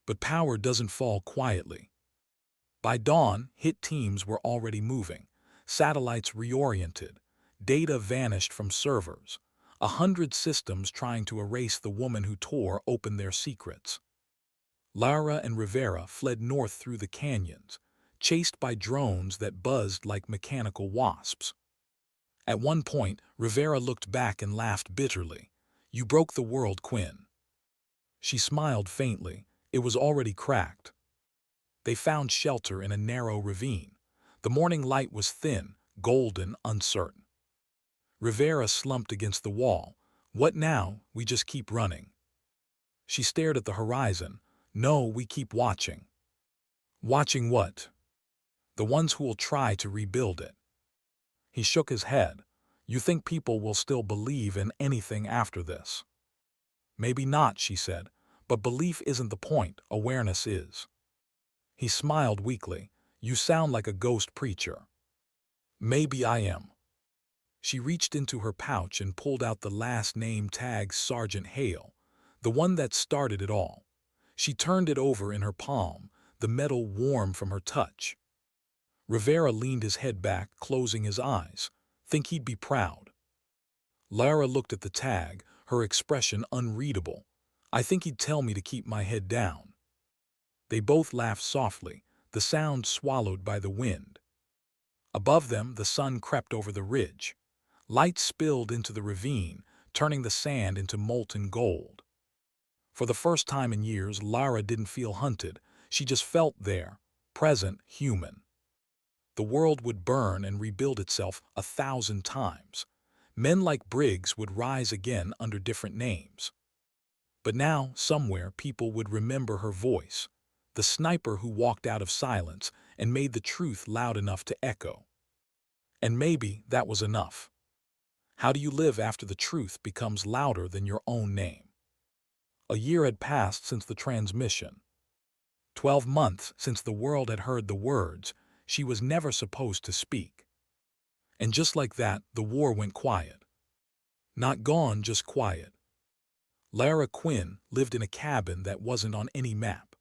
But power doesn't fall quietly. By dawn, hit teams were already moving. Satellites reoriented. Data vanished from servers. 100 systems trying to erase the woman who tore open their secrets. Lara and Rivera fled north through the canyons, chased by drones that buzzed like mechanical wasps. At one point, Rivera looked back and laughed bitterly. You broke the world, Quinn. She smiled faintly. It was already cracked. They found shelter in a narrow ravine. The morning light was thin, golden, uncertain. Rivera slumped against the wall. What now? We just keep running. She stared at the horizon. No, we keep watching. Watching what? The ones who will try to rebuild it. He shook his head. You think people will still believe in anything after this? Maybe not, she said, but belief isn't the point, awareness is. He smiled weakly. You sound like a ghost preacher. Maybe I am. She reached into her pouch and pulled out the last name tag, Sergeant Hale, the one that started it all. She turned it over in her palm, the metal warm from her touch. Rivera leaned his head back, closing his eyes. Think he'd be proud. Lara looked at the tag, her expression unreadable. I think he'd tell me to keep my head down. They both laughed softly, the sound swallowed by the wind. Above them, the sun crept over the ridge. Light spilled into the ravine, turning the sand into molten gold. For the first time in years, Lara didn't feel hunted. She just felt there, present, human. The world would burn and rebuild itself 1,000 times. Men like Briggs would rise again under different names. But now, somewhere, people would remember her voice, the sniper who walked out of silence and made the truth loud enough to echo. And maybe that was enough. How do you live after the truth becomes louder than your own name? A year had passed since the transmission. 12 months since the world had heard the words she was never supposed to speak. And just like that, the war went quiet. Not gone, just quiet. Lara Quinn lived in a cabin that wasn't on any map,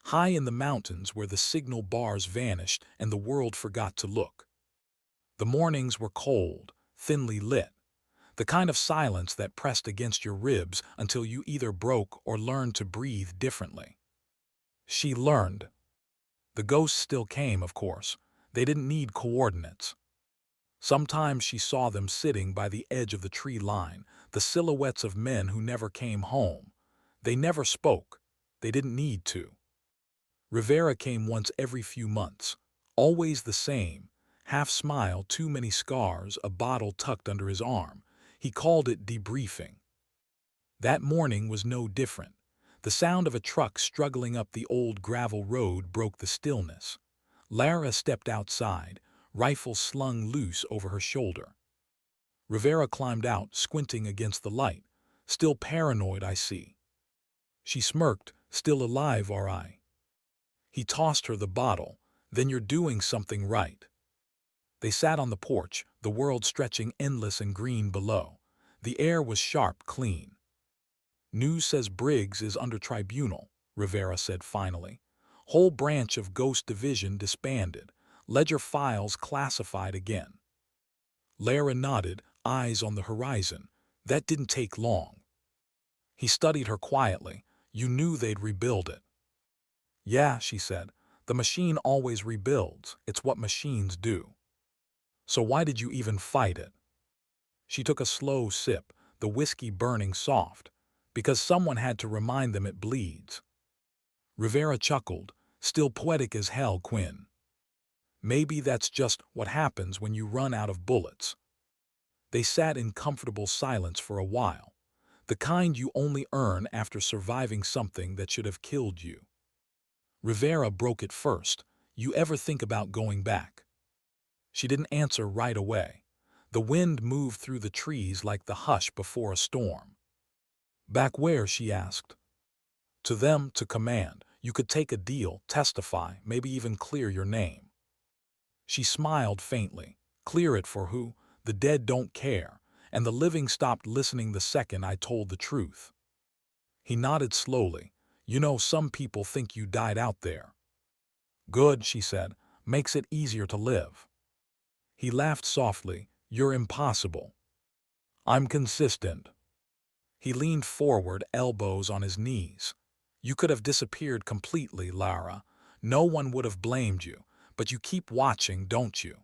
high in the mountains where the signal bars vanished and the world forgot to look. The mornings were cold, thinly lit, the kind of silence that pressed against your ribs until you either broke or learned to breathe differently. She learned. The ghosts still came, of course. They didn't need coordinates. Sometimes she saw them sitting by the edge of the tree line, the silhouettes of men who never came home. They never spoke. They didn't need to. Rivera came once every few months, always the same, half smile, too many scars, a bottle tucked under his arm. He called it debriefing. That morning was no different. The sound of a truck struggling up the old gravel road broke the stillness. Lara stepped outside, rifle slung loose over her shoulder. Rivera climbed out, squinting against the light. Still paranoid, I see. She smirked. Still alive, are I? He tossed her the bottle. Then you're doing something right. They sat on the porch, the world stretching endless and green below. The air was sharp, clean. News says Briggs is under tribunal, Rivera said finally. Whole branch of Ghost Division disbanded. Ledger files classified again. Lara nodded, eyes on the horizon. That didn't take long. He studied her quietly. You knew they'd rebuild it. Yeah, she said. The machine always rebuilds. It's what machines do. So why did you even fight it? She took a slow sip, the whiskey burning soft. Because someone had to remind them it bleeds. Rivera chuckled. Still poetic as hell, Quinn. Maybe that's just what happens when you run out of bullets. They sat in comfortable silence for a while, the kind you only earn after surviving something that should have killed you. Rivera broke it first. You ever think about going back? She didn't answer right away. The wind moved through the trees like the hush before a storm. Back where? She asked. To them, to command. You could take a deal, testify, maybe even clear your name. She smiled faintly. Clear it for who? The dead don't care, and the living stopped listening the second I told the truth. He nodded slowly. You know, some people think you died out there. Good, she said. Makes it easier to live. He laughed softly. You're impossible. I'm consistent. He leaned forward, elbows on his knees. You could have disappeared completely, Lara. No one would have blamed you, but you keep watching, don't you?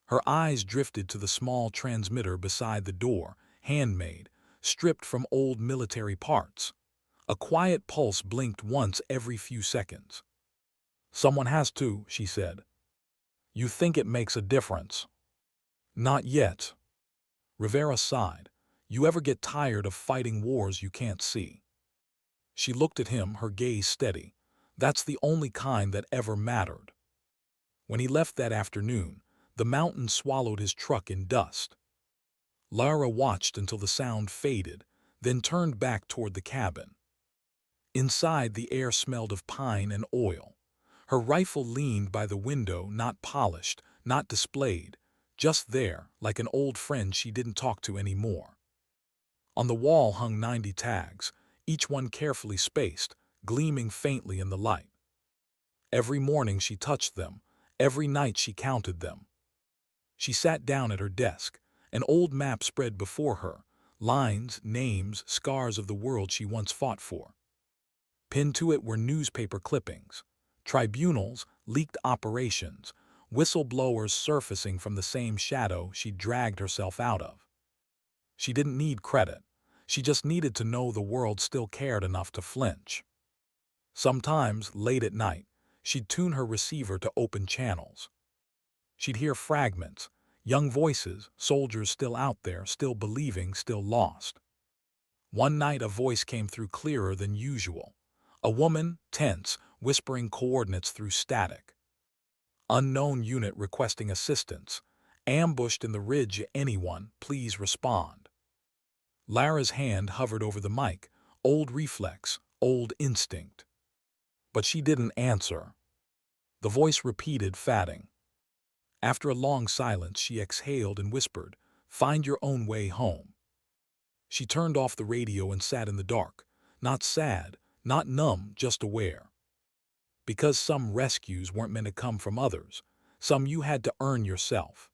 Her eyes drifted to the small transmitter beside the door, handmade, stripped from old military parts. A quiet pulse blinked once every few seconds. Someone has to, she said. You think it makes a difference? Not yet. Rivera sighed. You ever get tired of fighting wars you can't see? She looked at him, her gaze steady. That's the only kind that ever mattered. When he left that afternoon, the mountain swallowed his truck in dust. Lara watched until the sound faded, then turned back toward the cabin. Inside, the air smelled of pine and oil. Her rifle leaned by the window, not polished, not displayed, just there, like an old friend she didn't talk to anymore. On the wall hung 90 tags, each one carefully spaced, gleaming faintly in the light. Every morning she touched them, every night she counted them. She sat down at her desk, an old map spread before her, lines, names, scars of the world she once fought for. Pinned to it were newspaper clippings, tribunals, leaked operations, whistleblowers surfacing from the same shadow she dragged herself out of. She didn't need credit. She just needed to know the world still cared enough to flinch. Sometimes, late at night, she'd tune her receiver to open channels. She'd hear fragments, young voices, soldiers still out there, still believing, still lost. One night a voice came through clearer than usual. A woman, tense, whispering coordinates through static. Unknown unit requesting assistance. Ambushed in the ridge, anyone, please respond. Lara's hand hovered over the mic, old reflex, old instinct. But she didn't answer. The voice repeated, fatting. After a long silence, she exhaled and whispered, "Find your own way home." She turned off the radio and sat in the dark, not sad, not numb, just aware. Because some rescues weren't meant to come from others, some you had to earn yourself.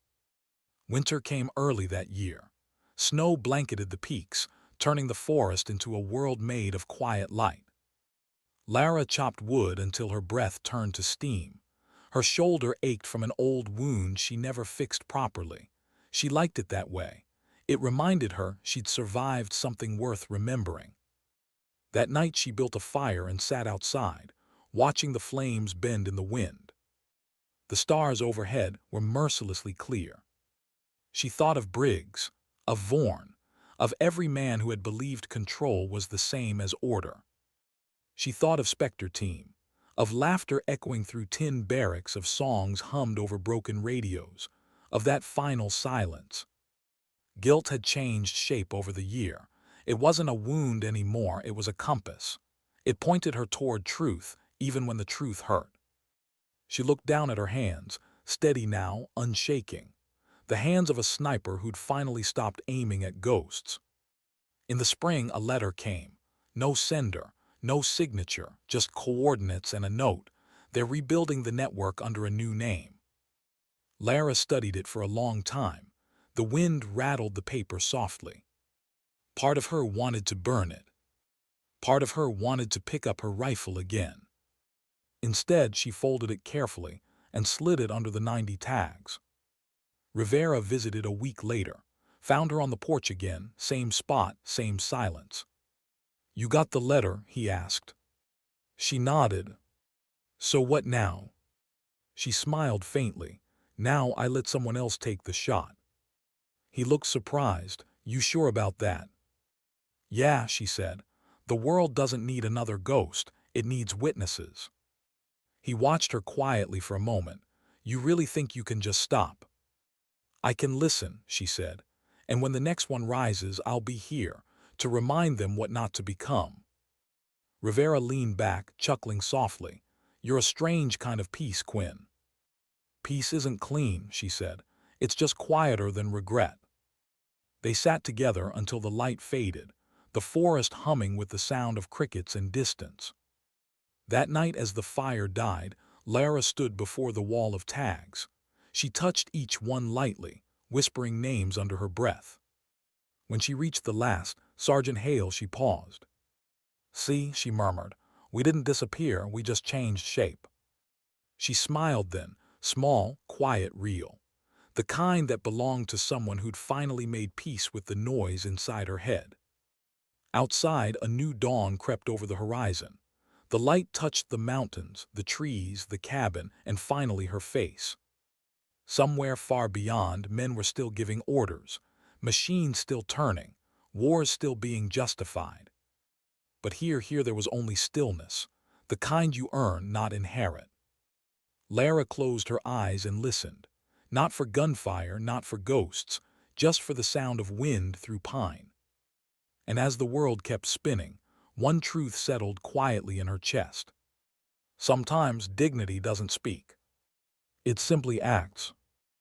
Winter came early that year. Snow blanketed the peaks, turning the forest into a world made of quiet light. Lara chopped wood until her breath turned to steam. Her shoulder ached from an old wound she never fixed properly. She liked it that way. It reminded her she'd survived something worth remembering. That night she built a fire and sat outside, watching the flames bend in the wind. The stars overhead were mercilessly clear. She thought of Briggs, of Vaughan, of every man who had believed control was the same as order. She thought of Spectre Team, of laughter echoing through tin barracks, of songs hummed over broken radios, of that final silence. Guilt had changed shape over the year. It wasn't a wound anymore, it was a compass. It pointed her toward truth, even when the truth hurt. She looked down at her hands, steady now, unshaking. The hands of a sniper who'd finally stopped aiming at ghosts. In the spring, a letter came. No sender, no signature, just coordinates and a note. They're rebuilding the network under a new name. Lara studied it for a long time. The wind rattled the paper softly. Part of her wanted to burn it. Part of her wanted to pick up her rifle again. Instead, she folded it carefully and slid it under the 90 tags. Rivera visited a week later, found her on the porch again, same spot, same silence. "You got the letter?" he asked. She nodded. "So what now?" She smiled faintly. "Now I let someone else take the shot." He looked surprised. "You sure about that?" "Yeah," she said. "The world doesn't need another ghost, it needs witnesses." He watched her quietly for a moment. "You really think you can just stop?" "I can listen," she said, "and when the next one rises, I'll be here, to remind them what not to become." Rivera leaned back, chuckling softly. "You're a strange kind of peace, Quinn." "Peace isn't clean," she said. "It's just quieter than regret." They sat together until the light faded, the forest humming with the sound of crickets and distance. That night, as the fire died, Lara stood before the wall of tags. She touched each one lightly, whispering names under her breath. When she reached the last, Sergeant Hale, she paused. "See," she murmured, "we didn't disappear, we just changed shape." She smiled then, small, quiet, real. The kind that belonged to someone who'd finally made peace with the noise inside her head. Outside, a new dawn crept over the horizon. The light touched the mountains, the trees, the cabin, and finally her face. Somewhere far beyond, men were still giving orders, machines still turning, wars still being justified. But here there was only stillness, the kind you earn, not inherit. Lara closed her eyes and listened, not for gunfire, not for ghosts, just for the sound of wind through pine. And as the world kept spinning, one truth settled quietly in her chest. Sometimes dignity doesn't speak. It simply acts.